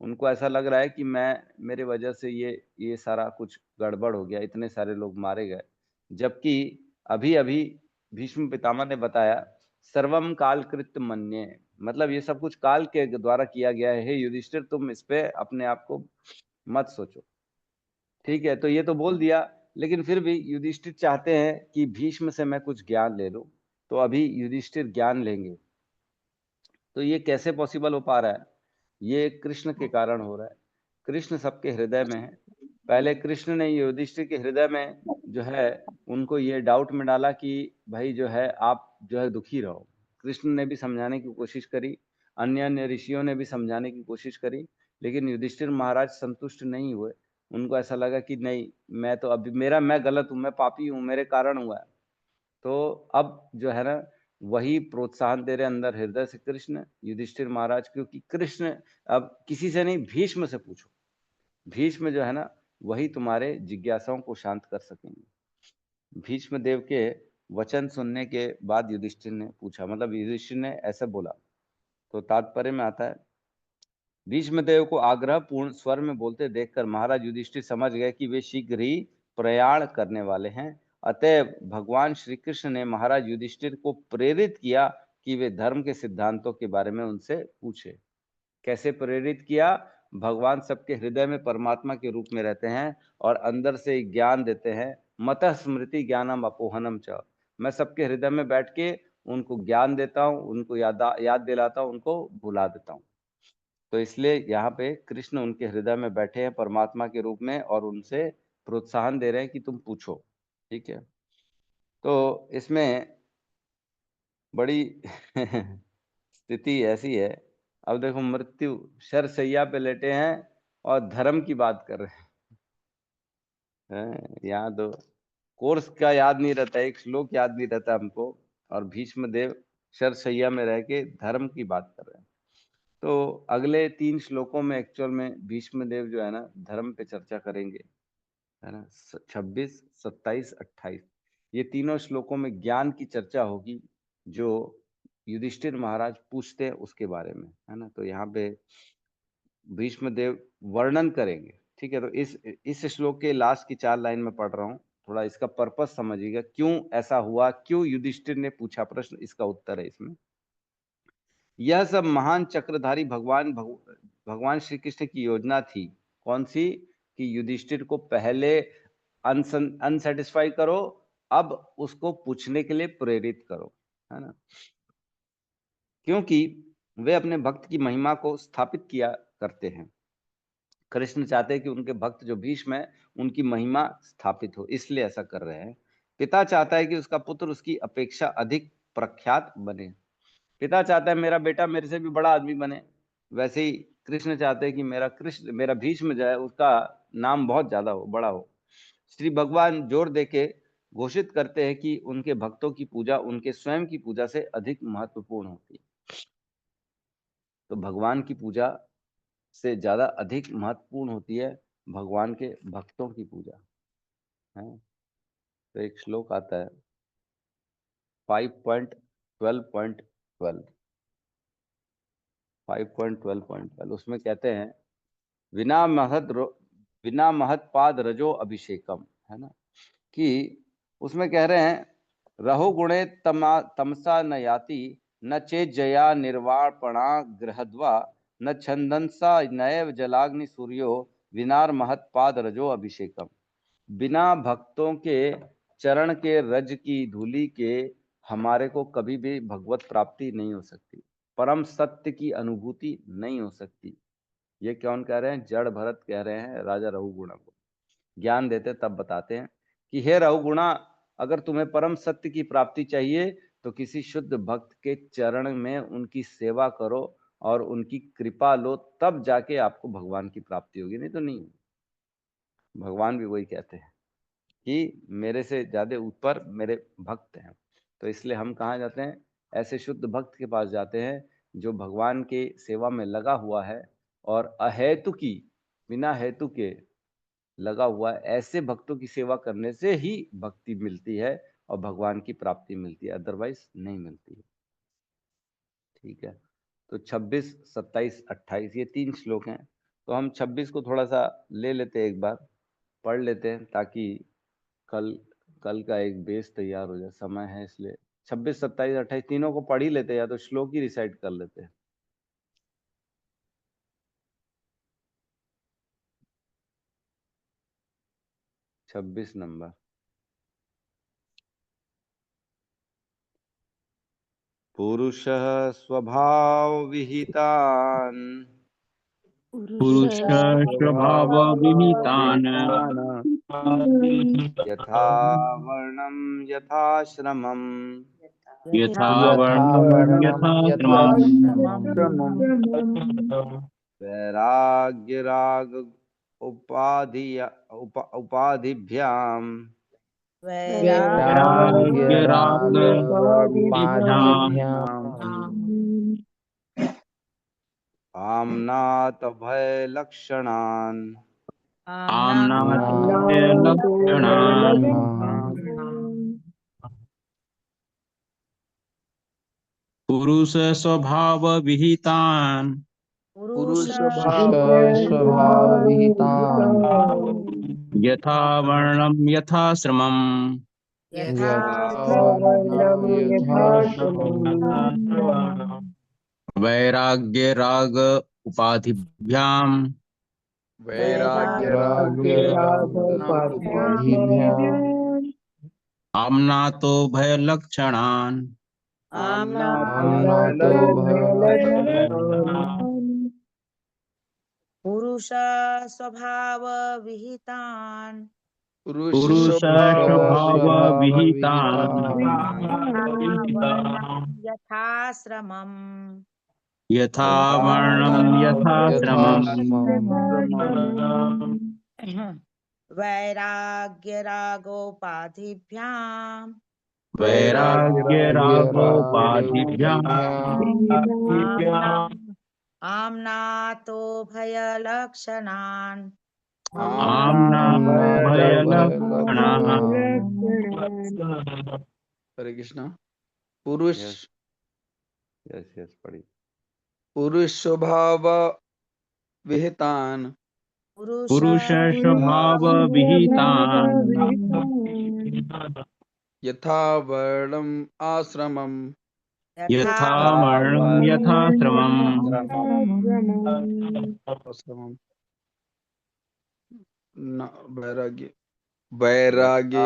उनको ऐसा लग रहा है कि मेरे वजह से ये सारा कुछ गड़बड़ हो गया, इतने सारे लोग मारे गए। जबकि अभी अभी भीष्म पितामह ने बताया, सर्वम काल कृत मन्ये, मतलब ये सब कुछ काल के द्वारा किया गया है। हे युधिष्ठिर, तुम इस पे अपने आप को मत सोचो, ठीक है। तो ये तो बोल दिया, लेकिन फिर भी युधिष्ठिर चाहते हैं कि भीष्म से मैं कुछ ज्ञान ले लूं। तो अभी युधिष्ठिर ज्ञान लेंगे। तो ये कैसे पॉसिबल हो पा रहा है? ये कृष्ण के कारण हो रहा है। कृष्ण सबके हृदय में है। पहले कृष्ण ने युधिष्ठिर के हृदय में जो है उनको ये डाउट में डाला कि भाई जो है आप जो है दुखी रहो। कृष्ण ने भी समझाने की कोशिश करी, अन्य अन्य ऋषियों ने भी समझाने की कोशिश करी, लेकिन युधिष्ठिर महाराज संतुष्ट नहीं हुए। उनको ऐसा लगा कि नहीं, मैं तो अभी मैं गलत हूँ, मैं पापी हूँ, मेरे कारण हुआ है। तो अब जो है ना, वही प्रोत्साहन दे रहे अंदर हृदय से कृष्ण, युधिष्ठिर महाराज, क्योंकि कृष्ण अब किसी से नहीं, भीष्म से पूछो। भीष्म जो है ना, वही तुम्हारे जिज्ञासाओं को शांत कर सकेंगे। भीष्म देव के वचन सुनने के बाद युधिष्ठिर ने पूछा, मतलब युधिष्ठिर ने ऐसा बोला। तो तात्पर्य में आता है, भीष्मदेव को आग्रह पूर्ण स्वर में बोलते देखकर महाराज युधिष्ठिर समझ गए कि वे शीघ्र ही प्रयाण करने वाले हैं। अतएव भगवान श्री कृष्ण ने महाराज युधिष्ठिर को प्रेरित किया कि वे धर्म के सिद्धांतों के बारे में उनसे पूछे। कैसे प्रेरित किया? भगवान सबके हृदय में परमात्मा के रूप में रहते हैं और अंदर से ज्ञान देते हैं। मतः स्मृति ज्ञानम अपोहनम च, मैं सबके हृदय में बैठ के उनको ज्ञान देता हूँ, उनको याद दिलाता हूँ, उनको भुला देता हूँ। तो इसलिए यहाँ पे कृष्ण उनके हृदय में बैठे हैं परमात्मा के रूप में और उनसे प्रोत्साहन दे रहे हैं कि तुम पूछो, ठीक है। तो इसमें बड़ी स्थिति ऐसी है। अब देखो, मृत्यु शरशैया पे लेटे हैं और धर्म की बात कर रहे हैं। यहाँ तो कोर्स का याद नहीं रहता, एक श्लोक याद नहीं रहता हमको, और भीष्म देव शरशैया में रह के धर्म की बात कर रहे हैं। तो अगले 3 श्लोकों में एक्चुअल में भीष्म देव जो है ना, धर्म पे चर्चा करेंगे, है ना। 26, 27, 28 ये तीनों श्लोकों में ज्ञान की चर्चा होगी, जो युधिष्ठिर महाराज पूछते हैं उसके बारे में, है ना। तो यहाँ पे भीष्म देव वर्णन करेंगे, ठीक है। तो इस श्लोक के लास्ट की 4 लाइन में पढ़ रहा हूँ, थोड़ा इसका पर्पस समझिएगा, क्यों ऐसा हुआ, क्यों युधिष्ठिर ने पूछा प्रश्न, इसका उत्तर है इसमें। यह सब महान चक्रधारी भगवान श्री कृष्ण की योजना थी। कौन सी? कि युधिष्ठिर को पहले अनसेटिस्फाई करो, अब उसको पूछने के लिए प्रेरित करो, है ना। क्योंकि वे अपने भक्त की महिमा को स्थापित किया करते हैं। कृष्ण चाहते हैं कि उनके भक्त जो भीष्म है उनकी महिमा स्थापित हो, इसलिए ऐसा कर रहे हैं। पिता चाहता है कि उसका पुत्र उसकी अपेक्षा अधिक प्रख्यात बने। पिता चाहता है मेरा बेटा मेरे से भी बड़ा आदमी बने, वैसे ही कृष्ण चाहते हैं कि मेरा भीष्म जो है उसका नाम बहुत ज्यादा हो, बड़ा हो। श्री भगवान जोर देके घोषित करते हैं कि उनके भक्तों की पूजा उनके स्वयं की पूजा से अधिक महत्वपूर्ण होती है। तो भगवान की पूजा से ज्यादा अधिक महत्वपूर्ण होती है भगवान के भक्तों की पूजा है। तो एक श्लोक आता है 5.12.12 5.12.12 उसमें कहते हैं विना महत पाद रजो अभिषेकम, है ना, कि उसमें कह रहे हैं रहो गुणे तमसा न याति न चेत जया निर्वाणपणा गृहद्वा न छंदंसा नैव जलाग्नि सूर्यो विनार महत पाद रजो अभिषेकम। बिना भक्तों के चरण के रज की धूलि के हमारे को कभी भी भगवत प्राप्ति नहीं हो सकती, परम सत्य की अनुभूति नहीं हो सकती। ये कौन कह रहे हैं? जड़ भरत कह रहे हैं राजा रहुगुणा को। ज्ञान देते तब बताते हैं कि हे रहुगुणा, अगर तुम्हें परम सत्य की प्राप्ति चाहिए तो किसी शुद्ध भक्त के चरण में उनकी सेवा करो और उनकी कृपा लो, तब जाके आपको भगवान की प्राप्ति होगी, नहीं तो नहीं। भगवान भी वही कहते हैं कि मेरे से ज्यादा ऊपर मेरे भक्त हैं। तो इसलिए हम कहाँ जाते हैं? ऐसे शुद्ध भक्त के पास जाते हैं जो भगवान के सेवा में लगा हुआ है और अहेतु की, बिना हेतु के लगा हुआ है। ऐसे भक्तों की सेवा करने से ही भक्ति मिलती है और भगवान की प्राप्ति मिलती है, अदरवाइज नहीं मिलती है। ठीक है, तो 26, 27, 28 ये 3 श्लोक हैं। तो हम 26 को थोड़ा सा ले लेते हैं, एक बार पढ़ लेते हैं ताकि कल का एक बेस तैयार हो जाए। समय है इसलिए 26, 27, 28 तीनों को पढ़ ही लेते हैं, या तो श्लोक ही रिसाइट कर लेते हैं। छब्बीस नंबर। पुरुषः स्वभाव विहितान् पुरुष स्वभाव विहितान् यथा वर्णं यथाश्रमम् यथा वर्णं यथा श्रमम् वैराग्यराग उपाधिभ्याम् वैराग्यराग आम्नात भय लक्षणान् आम्नाय लक्षणान् पुरुष स्वभाव विहितान् यथा वर्णं यथा श्रमम् वैराग्य राग उपाधिभ्याम् आम्नातो भय लक्षणान् पुरुष स्वभाव विहितान् पुरुष स्वभाव विहितान् यथाश्रमम् यथा वर्णं यथा श्रमम् वैराग्य रागोपाधिभ्याम् वैराग्य रागोपाधिभ्याम् आम्नातो भय लक्षणान् आम्नातो भय लक्षणान्। हरे कृष्णा। पुरुष यस पढ़ी। पुरुष स्वभाव विहितान् पुरुष स्वभाव विहितान् यथा वर्णम् आश्रमम् यथा वर्णं यथा श्रमम् वैराग्य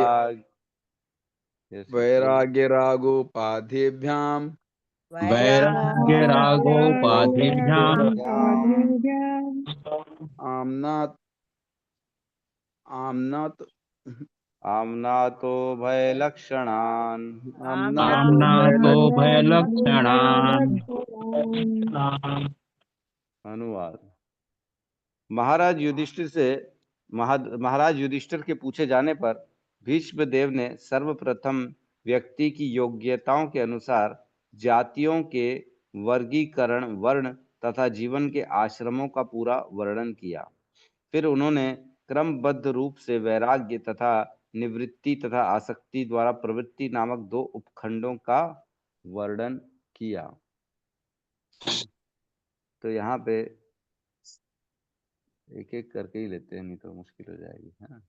रागोपाधिभ्याम् वैराग्य रागोपाधिभ्याम् आम्नातो भय लक्षणान् आम्नातो भय लक्षणान्। अनुवाद। महाराज युधिष्ठिर के पूछे जाने पर भीष्म देव ने सर्वप्रथम व्यक्ति की योग्यताओं के अनुसार जातियों के वर्गीकरण, वर्ण तथा जीवन के आश्रमों का पूरा वर्णन किया। फिर उन्होंने क्रमबद्ध रूप से वैराग्य तथा निवृत्ति तथा आसक्ति द्वारा प्रवृत्ति नामक दो उपखंडों का वर्णन किया। तो यहाँ पे एक एक करके ही लेते हैं, नहीं तो मुश्किल हो जाएगी, है ना।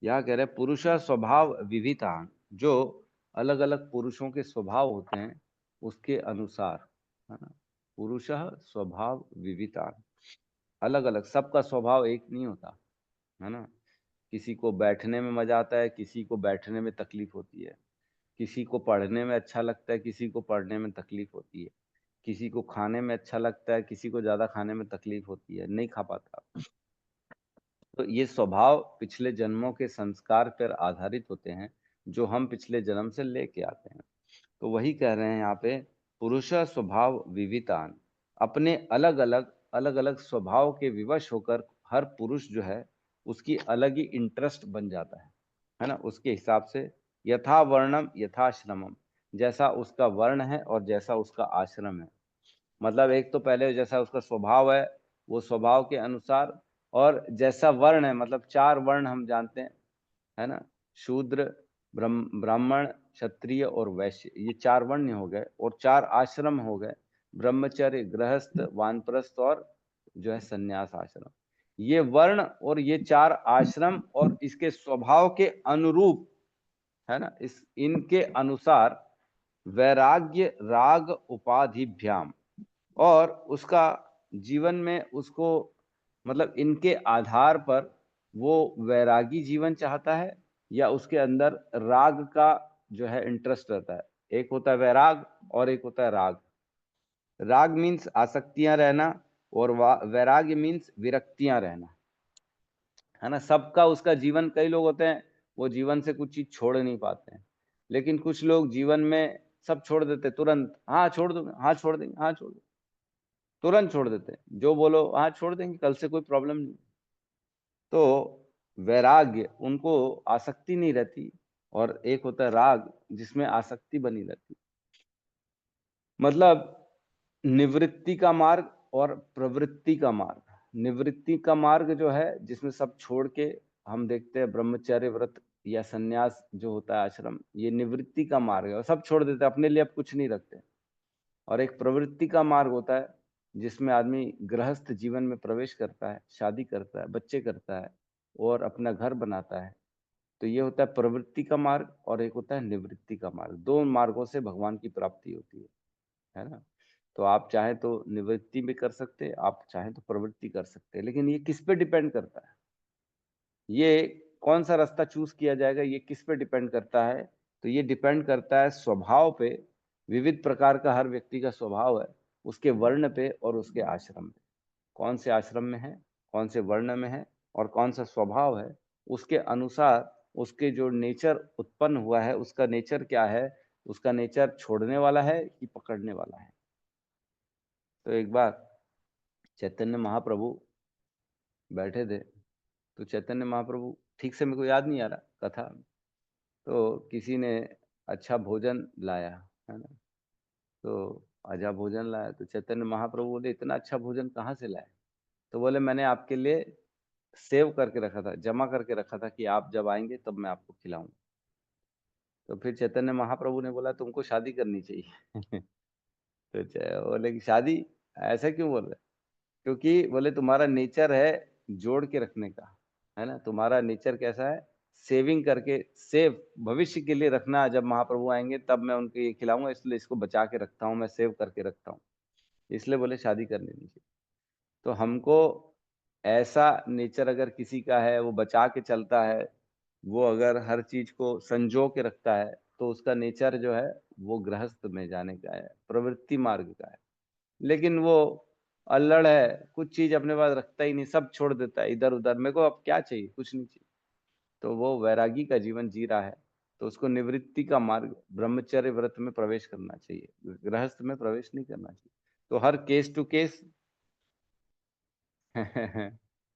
यहाँ कह रहे हैं पुरुष स्वभाव विविधान, जो अलग अलग पुरुषों के स्वभाव होते हैं उसके अनुसार, है ना। पुरुष स्वभाव विविधान, अलग अलग, सबका स्वभाव एक नहीं होता, है ना। किसी को बैठने में मजा आता है, किसी को बैठने में तकलीफ होती है, किसी को पढ़ने में अच्छा लगता है, किसी को पढ़ने में तकलीफ होती है, किसी को खाने में अच्छा लगता है, किसी को ज्यादा खाने में तकलीफ होती है, नहीं खा पाता। तो ये स्वभाव पिछले जन्मों के संस्कार पर आधारित होते हैं, जो हम पिछले जन्म से लेके आते हैं। तो वही कह रहे हैं यहाँ पे, पुरुष स्वभाव विवितान, अपने अलग अलग स्वभाव के विवश होकर हर पुरुष जो है उसकी अलग ही इंटरेस्ट बन जाता है ना, उसके हिसाब से। यथा वर्णम यथाश्रमम, जैसा उसका वर्ण है और जैसा उसका आश्रम है। मतलब एक तो पहले जैसा उसका स्वभाव है वो स्वभाव के अनुसार, और जैसा वर्ण है, मतलब चार वर्ण हम जानते हैं, है ना, शूद्र, ब्राह्मण, क्षत्रिय और वैश्य, ये चार वर्ण हो गए, और चार आश्रम हो गए, ब्रह्मचर्य, गृहस्थ, वानप्रस्थ और जो है संन्यास आश्रम। ये वर्ण और ये चार आश्रम और इसके स्वभाव के अनुरूप, है ना, इस इनके अनुसार वैराग्य राग उपाधिभ्याम, और उसका जीवन में उसको, मतलब इनके आधार पर वो वैरागी जीवन चाहता है या उसके अंदर राग का जो है इंटरेस्ट रहता है। एक होता है वैराग और एक होता है राग। राग मीन्स आसक्तियां रहना, और वैराग्य मीन्स विरक्तियां रहना, है ना। सबका उसका जीवन, कई लोग होते हैं वो जीवन से कुछ चीज छोड़ नहीं पाते हैं, लेकिन कुछ लोग जीवन में सब छोड़ देते तुरंत, हाँ छोड़ दूंगा, हाँ छोड़ देंगे, हाँ छोड़ देंगे, तुरंत छोड़ देते हैं, जो बोलो हाँ छोड़ देंगे, कल से कोई प्रॉब्लम नहीं। तो वैराग्य, उनको आसक्ति नहीं रहती, और एक होता है राग जिसमें आसक्ति बनी रहती। मतलब निवृत्ति का मार्ग और प्रवृत्ति का मार्ग। निवृत्ति का मार्ग जो है जिसमें सब छोड़ के हम देखते हैं ब्रह्मचर्य व्रत या सन्यास जो होता है आश्रम, ये निवृत्ति का मार्ग है, और सब छोड़ देते हैं, अपने लिए अब कुछ नहीं रखते। और एक प्रवृत्ति का मार्ग होता है जिसमें आदमी गृहस्थ जीवन में प्रवेश करता है, शादी करता है, बच्चे करता है और अपना घर बनाता है। तो ये होता है प्रवृत्ति का मार्ग, और एक होता है निवृत्ति का मार्ग। दो मार्गों से भगवान की प्राप्ति होती है ना। तो आप चाहे तो निवृत्ति भी कर सकते हैं, आप चाहे तो प्रवृत्ति कर सकते हैं, लेकिन ये किस पे डिपेंड करता है, ये कौन सा रास्ता चूज किया जाएगा, ये किस पे डिपेंड करता है। तो ये डिपेंड करता है स्वभाव पे, विविध प्रकार का हर व्यक्ति का स्वभाव है, उसके वर्ण पे और उसके आश्रम पे, कौन से आश्रम में है, कौन से वर्ण में है और कौन सा स्वभाव है, उसके अनुसार उसके जो नेचर उत्पन्न हुआ है उसका नेचर क्या है, उसका नेचर छोड़ने वाला है कि पकड़ने वाला है। तो एक बार चैतन्य महाप्रभु बैठे थे, तो चैतन्य महाप्रभु, ठीक से मेरे को याद नहीं आ रहा कथा, तो किसी ने अच्छा भोजन लाया, है ना। तो अच्छा भोजन लाया तो चैतन्य महाप्रभु बोले इतना अच्छा भोजन कहाँ से लाए। तो बोले मैंने आपके लिए सेव करके रखा था, जमा करके रखा था कि आप जब आएंगे तब मैं आपको खिलाऊंगा। तो फिर चैतन्य महाप्रभु ने बोला तुमको शादी करनी चाहिए। तो बोले कि शादी, ऐसा क्यों बोल रहे। क्योंकि बोले तुम्हारा नेचर है जोड़ के रखने का, है ना, तुम्हारा नेचर कैसा है, सेविंग करके, सेव भविष्य के लिए रखना, जब महाप्रभु आएंगे तब मैं उनको ये खिलाऊंगा, इसलिए इसको बचा के रखता हूँ, मैं सेव करके रखता हूँ, इसलिए बोले शादी करनी नहीं चाहिए। तो हमको ऐसा नेचर अगर किसी का है, वो बचा के चलता है, वो अगर हर चीज को संजो के रखता है, तो उसका नेचर जो है वो गृहस्थ में जाने का है, प्रवृत्ति मार्ग का है। लेकिन वो अल्लड़ है, कुछ चीज अपने पास रखता ही नहीं, सब छोड़ देता है इधर उधर, मेरे को अब क्या चाहिए, कुछ नहीं चाहिए, तो वो वैरागी का जीवन जी रहा है। तो उसको निवृत्ति का मार्ग, ब्रह्मचर्य व्रत में प्रवेश करना चाहिए, गृहस्थ में प्रवेश नहीं करना चाहिए। तो हर case to case.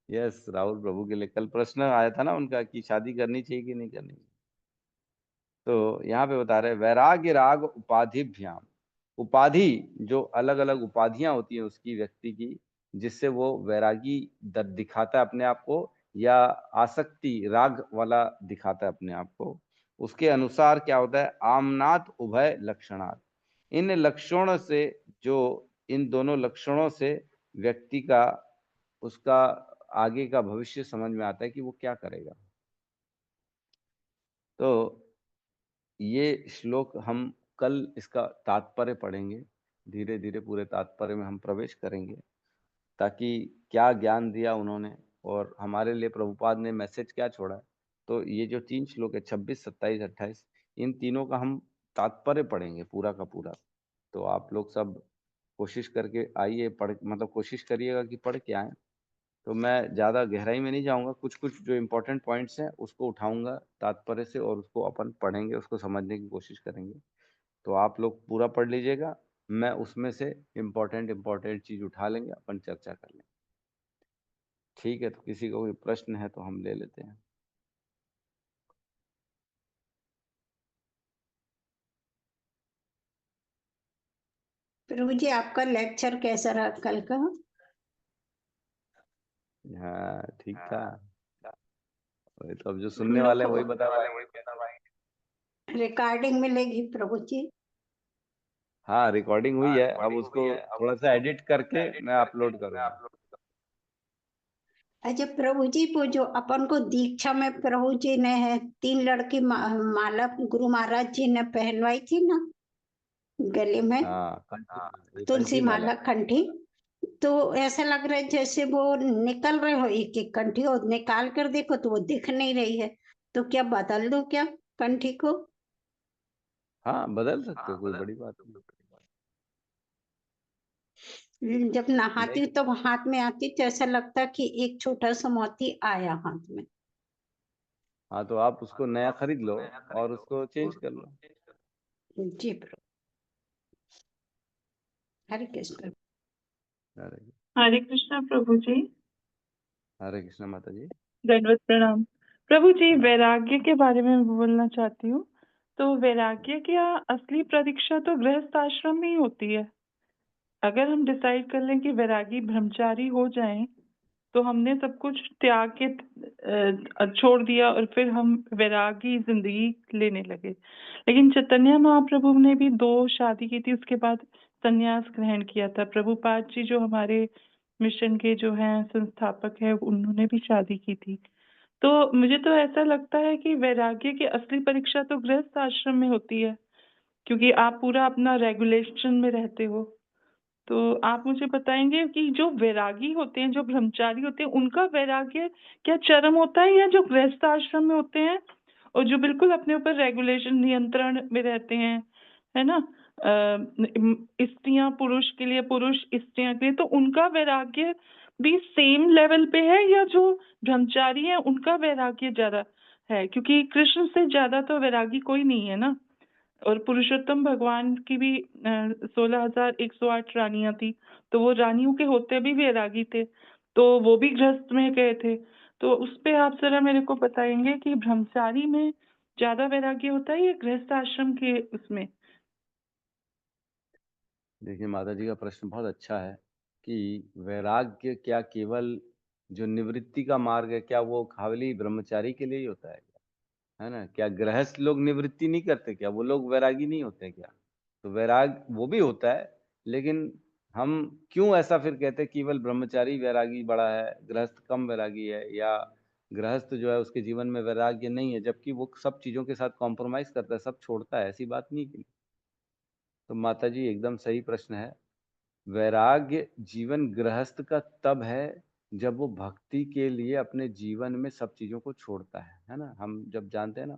Yes, Rahul Prabhu के लिए कल प्रश्न आया था ना उनका कि शादी करनी चाहिए कि नहीं करनी चाहिए। तो यहाँ पे बता रहे वैराग्य राग उपाधिभ्याम, उपाधि जो अलग अलग उपाधियां होती हैं उसकी व्यक्ति की, जिससे वो वैरागी दिखाता है अपने आप को, या आसक्ति राग वाला दिखाता है अपने आप को, उसके अनुसार क्या होता है, आमनाथ उभय लक्षणात्, इन लक्षणों से, जो इन दोनों लक्षणों से व्यक्ति का उसका आगे का भविष्य समझ में आता है कि वो क्या करेगा। तो ये श्लोक हम कल इसका तात्पर्य पढ़ेंगे, धीरे धीरे पूरे तात्पर्य में हम प्रवेश करेंगे, ताकि क्या ज्ञान दिया उन्होंने और हमारे लिए प्रभुपाद ने मैसेज क्या छोड़ा है। तो ये जो 3 श्लोक है 26, 27, 28, इन तीनों का हम तात्पर्य पढ़ेंगे पूरा का पूरा। तो आप लोग सब कोशिश करके आइए, पढ़ मतलब कोशिश करिएगा कि पढ़ के आए। तो मैं ज़्यादा गहराई में नहीं जाऊंगा, कुछ कुछ जो इम्पोर्टेंट पॉइंट्स हैं उसको उठाऊंगा तात्पर्य से और उसको अपन पढ़ेंगे, उसको समझने की कोशिश करेंगे। तो आप लोग पूरा पढ़ लीजिएगा, मैं उसमें से इम्पोर्टेंट चीज उठा लेंगे, अपन चर्चा कर लेंगे। ठीक है, तो किसी को कोई प्रश्न है तो हम ले लेते हैं। प्रभु जी आपका लेक्चर कैसा रहा कल का? हाँ ठीक था, वही तो अब जो सुनने वाले हैं वही बता पाएंगे। रिकॉर्डिंग मिलेगी प्रभु जी? हाँ रिकॉर्डिंग हुई है, अब उसको थोड़ा सा एडिट करके मैं अपलोड करूँगा। अच्छा प्रभु जी, वो जो अपन को दीक्षा में प्रभु जी ने है 3 लड़की माला गुरु महाराज जी ने पहनवाई थी ना गले में, हाँ तुलसी माला कंठी, तो ऐसा लग रहा है जैसे वो निकल रहे हो एक एक कंठी, और निकाल कर देखो तो वो दिख नहीं रही है, तो क्या बदल दो क्या कंठी को? हाँ बदल सकते हो, कोई बड़ी बात नहीं। जब नहाती तो हाथ में आती तो ऐसा लगता कि एक छोटा सा मोती आया हाथ में। हाँ तो आप उसको नया खरीद लो और उसको चेंज कर लो। जी प्रभु, हरे कृष्ण। हरे कृष्णा प्रभु जी। हरे कृष्ण माता जी। दंडवत प्रणाम प्रभु जी। वैराग्य के बारे में बोलना चाहती हूँ। तो वैराग्य की असली परीक्षा तो गृहस्थ आश्रम में ही होती है। अगर हम डिसाइड कर लें कि वैरागी ब्रह्मचारी हो जाएं, तो हमने सब कुछ त्याग के छोड़ दिया और फिर हम वैरागी जिंदगी लेने लगे। लेकिन चैतन्य महाप्रभु ने भी 2 शादी की थी, उसके बाद संन्यास ग्रहण किया था। प्रभुपाद जी जो हमारे मिशन के जो हैं संस्थापक है, उन्होंने भी शादी की थी। तो मुझे तो ऐसा लगता है कि वैराग्य की असली परीक्षा तो गृहस्थ आश्रम में होती है, क्योंकि आप पूरा अपना रेगुलेशन में रहते हो। तो आप मुझे बताएंगे कि जो वैरागी होते हैं, जो ब्रह्मचारी होते हैं, उनका वैराग्य क्या चरम होता है, या जो गृहस्थ आश्रम में होते हैं और जो बिल्कुल अपने ऊपर रेगुलेशन नियंत्रण में रहते हैं, है ना, स्त्रियां पुरुष के लिए, पुरुष स्त्रियां के लिए, तो उनका वैराग्य भी सेम लेवल पे है, या जो ब्रह्मचारी है उनका वैराग्य ज्यादा है? क्योंकि कृष्ण से ज्यादा तो वैरागी कोई नहीं है ना। और पुरुषोत्तम भगवान की भी 16,108 रानियां थी, तो वो रानियों के होते भी वैरागी थे, तो वो भी गृहस्थ में गए थे। तो उस पे आप जरा मेरे को बताएंगे कि ब्रह्मचारी में ज्यादा वैराग्य होता है या गृहस्थ आश्रम के उसमें? देखिए माता जी का प्रश्न बहुत अच्छा है कि वैराग्य क्या केवल जो निवृत्ति का मार्ग है, क्या वो खाली ब्रह्मचारी के लिए ही होता है ना? क्या गृहस्थ लोग निवृत्ति नहीं करते क्या? वो लोग वैरागी नहीं होते क्या? तो वैराग वो भी होता है, लेकिन हम क्यों ऐसा फिर कहते हैं केवल ब्रह्मचारी वैरागी बड़ा है, गृहस्थ कम वैरागी है, या गृहस्थ जो है उसके जीवन में वैराग्य नहीं है, जबकि वो सब चीजों के साथ कॉम्प्रोमाइज करता है, सब छोड़ता है, ऐसी बात नहीं की। तो माता जी एकदम सही प्रश्न है। वैराग्य जीवन गृहस्थ का तब है जब वो भक्ति के लिए अपने जीवन में सब चीजों को छोड़ता है ना? हम जब जानते हैं ना,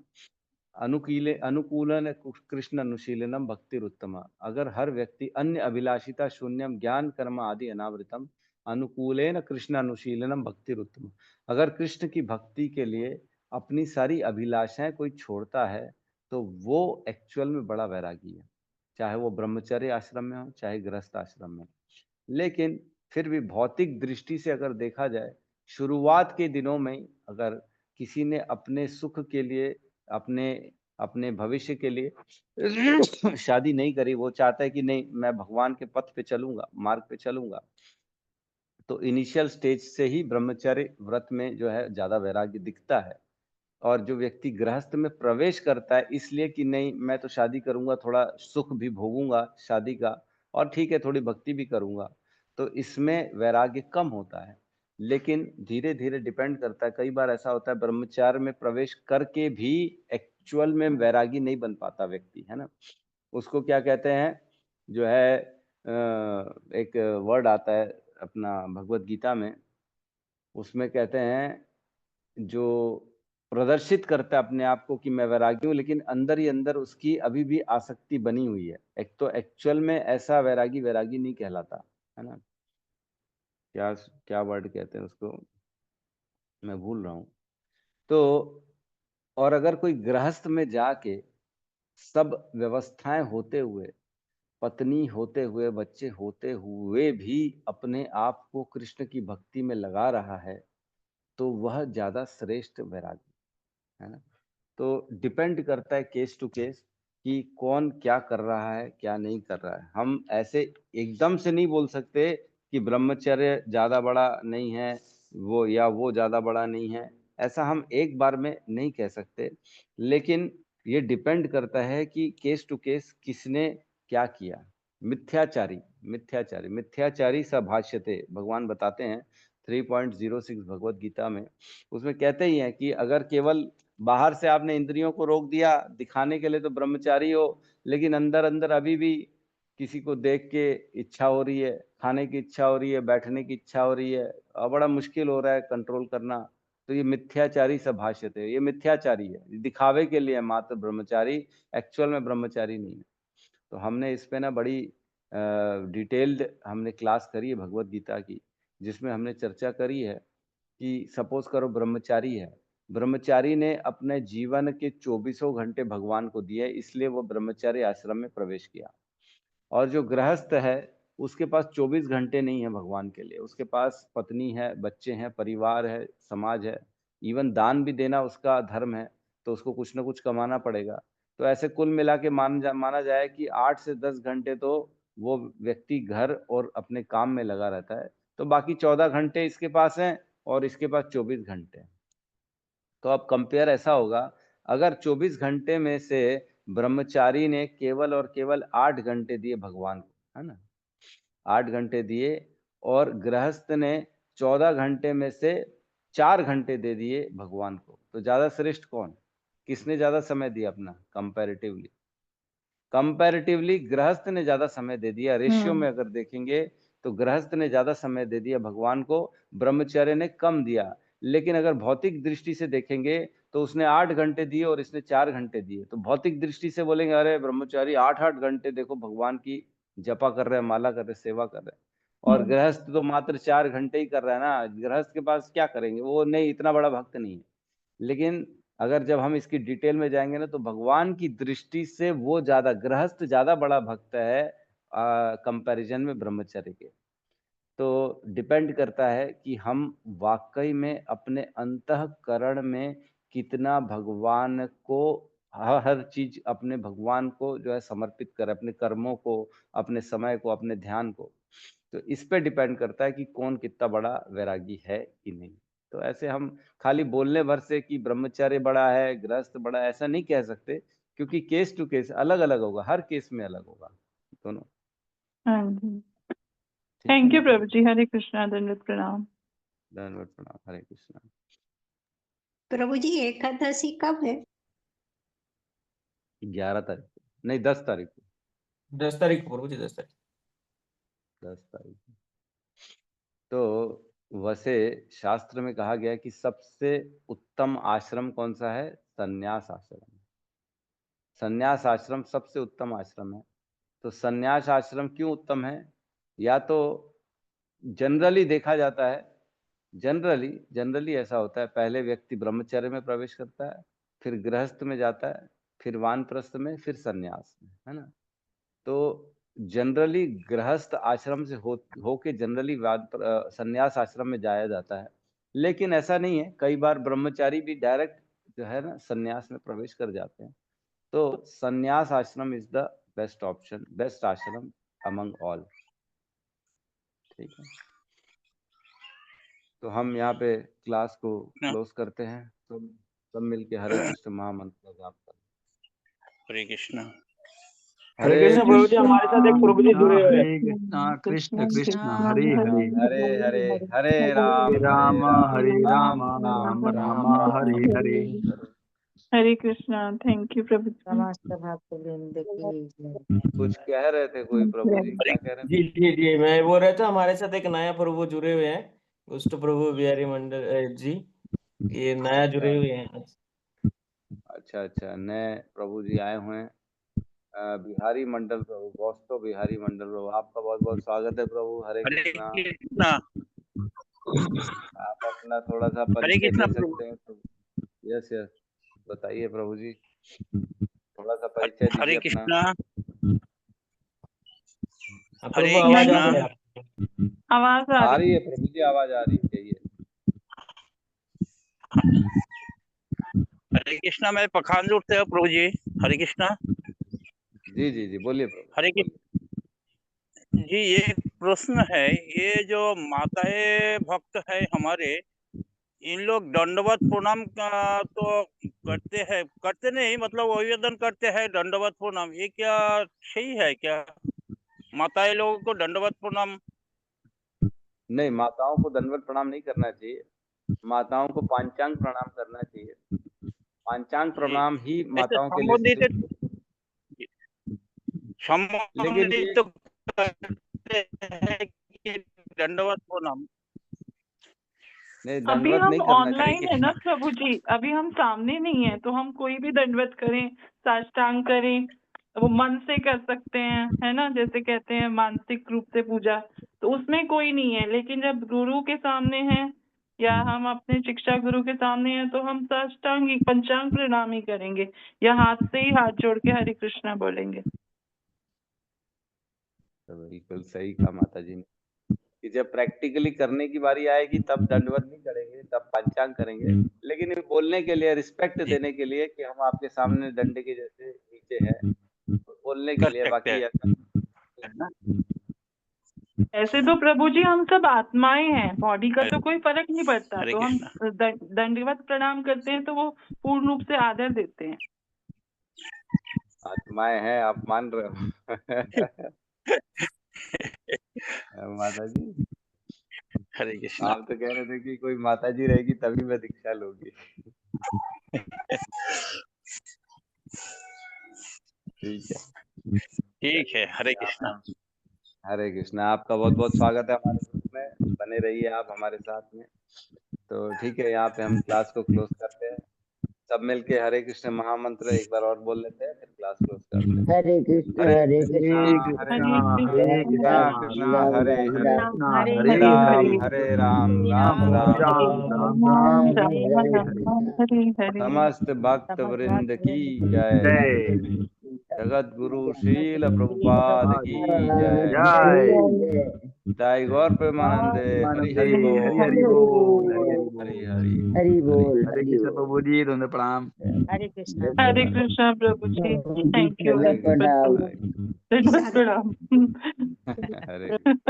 अनुकूलन कृष्ण अनुशीलनम भक्तिरुत्तम, अगर हर व्यक्ति अन्य अभिलाषिता शून्यम ज्ञान कर्म आदि अनावृतम अनुकूलेन कृष्ण अनुशीलनम भक्तिरुत्तम, अगर कृष्ण की भक्ति के लिए अपनी सारी अभिलाषाएं कोई छोड़ता है तो वो एक्चुअल में बड़ा वैरागी है, चाहे वो ब्रह्मचर्य आश्रम में हो चाहे गृहस्थ आश्रम में। लेकिन फिर भी भौतिक दृष्टि से अगर देखा जाए, शुरुआत के दिनों में अगर किसी ने अपने सुख के लिए, अपने अपने भविष्य के लिए शादी नहीं करी, वो चाहता है कि नहीं मैं भगवान के पथ पे चलूंगा, मार्ग पे चलूंगा, तो इनिशियल स्टेज से ही ब्रह्मचर्य व्रत में जो है ज्यादा वैराग्य दिखता है। और जो व्यक्ति गृहस्थ में प्रवेश करता है इसलिए कि नहीं मैं तो शादी करूंगा, थोड़ा सुख भी भोगूंगा शादी का, और ठीक है थोड़ी भक्ति भी करूंगा, तो इसमें वैराग्य कम होता है। लेकिन धीरे धीरे डिपेंड करता है, कई बार ऐसा होता है ब्रह्मचार्य में प्रवेश करके भी एक्चुअल में वैरागी नहीं बन पाता व्यक्ति, है ना। उसको क्या कहते हैं, जो है एक वर्ड आता है अपना भगवत गीता में, उसमें कहते हैं जो प्रदर्शित करता है अपने आप को कि मैं वैरागी हूँ, लेकिन अंदर ही अंदर उसकी अभी भी आसक्ति बनी हुई है, एक तो एक्चुअल में ऐसा वैरागी वैरागी नहीं कहलाता, है ना। क्या क्या वर्ड कहते हैं उसको, मैं भूल रहा हूँ। तो और अगर कोई गृहस्थ में जाके सब व्यवस्थाएं होते हुए, पत्नी होते हुए, बच्चे होते हुए भी अपने आप को कृष्ण की भक्ति में लगा रहा है, तो वह ज्यादा श्रेष्ठ वैरागी है ना। तो डिपेंड करता है केस टू केस कि कौन क्या कर रहा है क्या नहीं कर रहा है। हम ऐसे एकदम से नहीं बोल सकते कि ब्रह्मचर्य ज्यादा बड़ा नहीं है वो, या वो ज्यादा बड़ा नहीं है, ऐसा हम एक बार में नहीं कह सकते। लेकिन ये डिपेंड करता है कि केस टू केस किसने क्या किया। मिथ्याचारी मिथ्याचारी मिथ्याचारी स भाष्यते, भगवान बताते हैं 3.06 भगवत गीता में, उसमें कहते ही हैं कि अगर केवल बाहर से आपने इंद्रियों को रोक दिया दिखाने के लिए तो ब्रह्मचारी हो, लेकिन अंदर अंदर अभी भी किसी को देख के इच्छा हो रही है, खाने की इच्छा हो रही है, बैठने की इच्छा हो रही है, और बड़ा मुश्किल हो रहा है कंट्रोल करना, तो ये मिथ्याचारी सभाषित है, ये मिथ्याचारी है, दिखावे के लिए मात्र ब्रह्मचारी, एक्चुअल में ब्रह्मचारी नहीं है। तो हमने इस पे ना बड़ी डिटेल्ड हमने क्लास करी है भगवत गीता की, जिसमें हमने चर्चा करी है कि सपोज करो ब्रह्मचारी है, ब्रह्मचारी ने अपने जीवन के 24 घंटे भगवान को दिए, इसलिए वो ब्रह्मचारी आश्रम में प्रवेश किया। और जो गृहस्थ है उसके पास 24 घंटे नहीं है भगवान के लिए, उसके पास पत्नी है, बच्चे हैं, परिवार है, समाज है, इवन दान भी देना उसका धर्म है, तो उसको कुछ ना कुछ कमाना पड़ेगा। तो ऐसे कुल मिला के माना जाए कि 8 से 10 घंटे तो वो व्यक्ति घर और अपने काम में लगा रहता है, तो बाकी 14 घंटे इसके पास हैं और इसके पास 24 घंटे हैं। तो अब कंपेयर ऐसा होगा, अगर 24 घंटे में से ब्रह्मचारी ने केवल और केवल 8 घंटे दिए भगवान को, है ना, 8 घंटे दिए, और गृहस्थ ने 14 घंटे में से 4 घंटे दे दिए भगवान को, तो ज्यादा श्रेष्ठ कौन, किसने ज्यादा समय दिया अपना कंपैरेटिवली? कंपैरेटिवली गृहस्थ ने ज्यादा समय दे दिया, रेशियो में अगर देखेंगे तो गृहस्थ ने ज्यादा समय दे दिया भगवान को, ब्रह्मचर्य ने कम दिया। लेकिन अगर भौतिक दृष्टि से देखेंगे तो उसने 8 घंटे दिए और इसने 4 घंटे दिए, तो भौतिक दृष्टि से बोलेंगे अरे ब्रह्मचारी 8-8 घंटे देखो भगवान की जपा कर रहे हैं, माला कर रहे हैं, सेवा कर रहे हैं, और गृहस्थ तो मात्र 4 घंटे ही कर रहा है ना, गृहस्थ के पास क्या करेंगे, वो नहीं इतना बड़ा भक्त नहीं है। लेकिन अगर जब हम इसकी डिटेल में जाएंगे ना, तो भगवान की दृष्टि से वो ज्यादा, गृहस्थ ज्यादा बड़ा भक्त है कंपैरिजन में ब्रह्मचर्य के। तो डिपेंड करता है कि हम वाकई में अपने अंतःकरण में कितना भगवान को, हर चीज अपने भगवान को जो है समर्पित कर, अपने कर्मों को, अपने समय को, अपने ध्यान को। तो इस पे डिपेंड करता है कि कौन कितना बड़ा वैरागी है कि नहीं। तो ऐसे हम खाली बोलने भर से कि ब्रह्मचर्य बड़ा है गृहस्थ बड़ा है ऐसा नहीं कह सकते, क्योंकि केस टू केस अलग अलग होगा, हर केस में अलग होगा दोनों। हाँ जी, ठीक है थैंक यू ना? प्रभु जी, हरे कृष्णा, दंडवत प्रणाम। धन्यवाद, प्रणाम, हरे कृष्णा। प्रभु जी एकादशी कब है? 11 तारीख को, नहीं 10 तारीख को, 10 तारीख को प्रभु जी, 10 तारीख। 10 तारीख को। तो वैसे शास्त्र में कहा गया है कि सबसे उत्तम आश्रम कौन सा है, संन्यास आश्रम। संन्यास आश्रम सबसे उत्तम आश्रम है। तो संन्यास आश्रम क्यों उत्तम है? या तो जनरली देखा जाता है, जनरली ऐसा होता है, पहले व्यक्ति ब्रह्मचर्य में प्रवेश करता है, फिर गृहस्थ में जाता है, फिर वानप्रस्थ में, फिर संन्यास में, है ना। तो जनरली गृहस्थ आश्रम से हो के जनरली संन्यास आश्रम में जाया जाता है। लेकिन ऐसा नहीं है, कई बार ब्रह्मचारी भी डायरेक्ट जो है ना संन्यास में प्रवेश कर जाते हैं। तो संन्यास आश्रम is the best option, best आश्रम अमंग ऑल। ठीक है, तो हम यहाँ पे क्लास को क्लोज करते हैं। तो सब मिलके हरे कृष्ण महामंत्र का जाप करें। हरे कृष्ण। हरे कृष्ण प्रभु जी, हमारे साथ एक प्रभु जी जुड़े हुए हैं। हरे कृष्णा कृष्ण कृष्ण हरे हरे हरे हरे हरे राम राम हरे हरे राम राम राम राम हरे हरे। हरे कृष्णा। थैंक यू प्रभु जी। समस्त भक्त वृंद की जय। कुछ कह रहे थे कोई प्रभु जी, क्या कह रहे थे? जी मैं बोल रहा था, हमारे साथ एक नया प्रभु जुड़े हुए हैं, दुष्ट प्रभु बिहारी मंडल जी, ये नया जुड़े हुए हैं। अच्छा, नए प्रभु जी आए हुए हैं। बिहारी मंडल प्रभु, बॉस्टो बिहारी मंडल प्रभु, आपका बहुत बहुत स्वागत है प्रभु। हरे हरे कृष्णा। कृष्णा। आप अपना थोड़ा सा हरे परिचय कृष्णा दे प्रभु। सकते हैं तो? यस बताइए प्रभु जी, थोड़ा सा परिचय हरे दीजिए अपना। कृष्णा। हरे प्रभु आवाज आ कृष्णा। रही है आपकी? आवाज आ आ रही रही है प्रभु जी, आवाज आ रही है, कहिए। हरे कृष्णा, मैं पखानजोर से हूँ प्रभु जी। हरे कृष्णा। जी बोलिए प्रभु, हरे बोलिए। जी, ये प्रश्न है, ये जो माताएं भक्त है हमारे, इन लोग दंडवत प्रणाम का तो करते नहीं, मतलब आवेदन करते हैं दंडवत प्रणाम, ये क्या सही है क्या? माताएं लोगों को दंडवत प्रणाम? नहीं, माताओं को दंडवत प्रणाम नहीं करना चाहिए, माताओं को पांचांग प्रणाम करना चाहिए। पांचांग प्रणाम ही ऐसे माताओं के लिए संबोधित लेकिन ये तो करते हैं कि दंडवत प्रणाम। नहीं, अभी दंडवत हम नहीं करना ऑनलाइन है चाहिए। ना प्रभु जी, अभी हम सामने नहीं है, तो हम कोई भी दंडवत करें, साष्टांग करें, वो मन से कर सकते हैं, है ना, जैसे कहते हैं मानसिक रूप से पूजा, तो उसमें कोई नहीं है। लेकिन जब गुरु के सामने है या हम अपने शिक्षा गुरु के सामने हैं, तो हम साष्टांग पंचांग प्रणाम ही करेंगे, या हाथ से ही हाथ जोड़ के हरे कृष्णा बोलेंगे। तो बिल्कुल सही कहा माता जी ने कि जब प्रैक्टिकली करने की बारी आएगी तब दंडवत नहीं करेंगे, तब पंचांग करेंगे। लेकिन ये बोलने के लिए, रिस्पेक्ट देने के लिए कि हम आपके सामने डंडे के जैसे नीचे हैं, तो बोलने के कर लिए, सकते बाकी हैं, ऐसा है ना? ऐसे तो प्रभु जी हम सब आत्माएं हैं, बॉडी का तो कोई फर्क नहीं पड़ता, हरे तो हम कृष्णा। दंडवत प्रणाम करते हैं तो वो पूर्ण रूप से आदर देते हैं। आत्माएं हैं, आप मान रहे हो? माता जी, हरे कृष्णा। आप तो कह रहे थे कि कोई माता जी रहेगी तभी मैं दीक्षा लूंगी। ठीक है, ठीक है, हरे यहाँ पे कृष्णा। हम हरे कृष्णा, आपका बहुत बहुत स्वागत है हमारे ग्रुप में, बने रहिए आप हमारे साथ में। तो ठीक है, यहाँ पे हम क्लास को क्लोज करते हैं। सब मिलके हरे कृष्ण महामंत्र एक बार और बोल लेते हैं, फिर क्लास क्लोज करते हैं। हरे कृष्ण हरे हरे कृष्णा कृष्ण हरे हरे कृष्णा हरे कृष्णा कृष्णा कृष्णा राम हरे राम हरे, राम हरे हरे हरे राम हरे हरे राम राम राम राम हरे हरे राम राम राम राम हरे राम हरे। हरे हरे। समस्त भक्त समस्त वृंद भक्त की वृंद जय, जय जगत गुरु शील प्रभुपाद की जय, जय दाई गौर प्रेमानंद हरि मानंदे हरि हरि बोल, हरि बोल हरि हरि हरि बोल। हरि। हरि बोल हरे हरि कृष्ण बोल। प्रभु जी, धन्यवाद प्रणाम। हरे कृष्णा। हरे कृष्णा प्रभु जी, थैंक यू। दंडवत प्रणाम। दंडवत प्रणाम। हरे कृष्ण।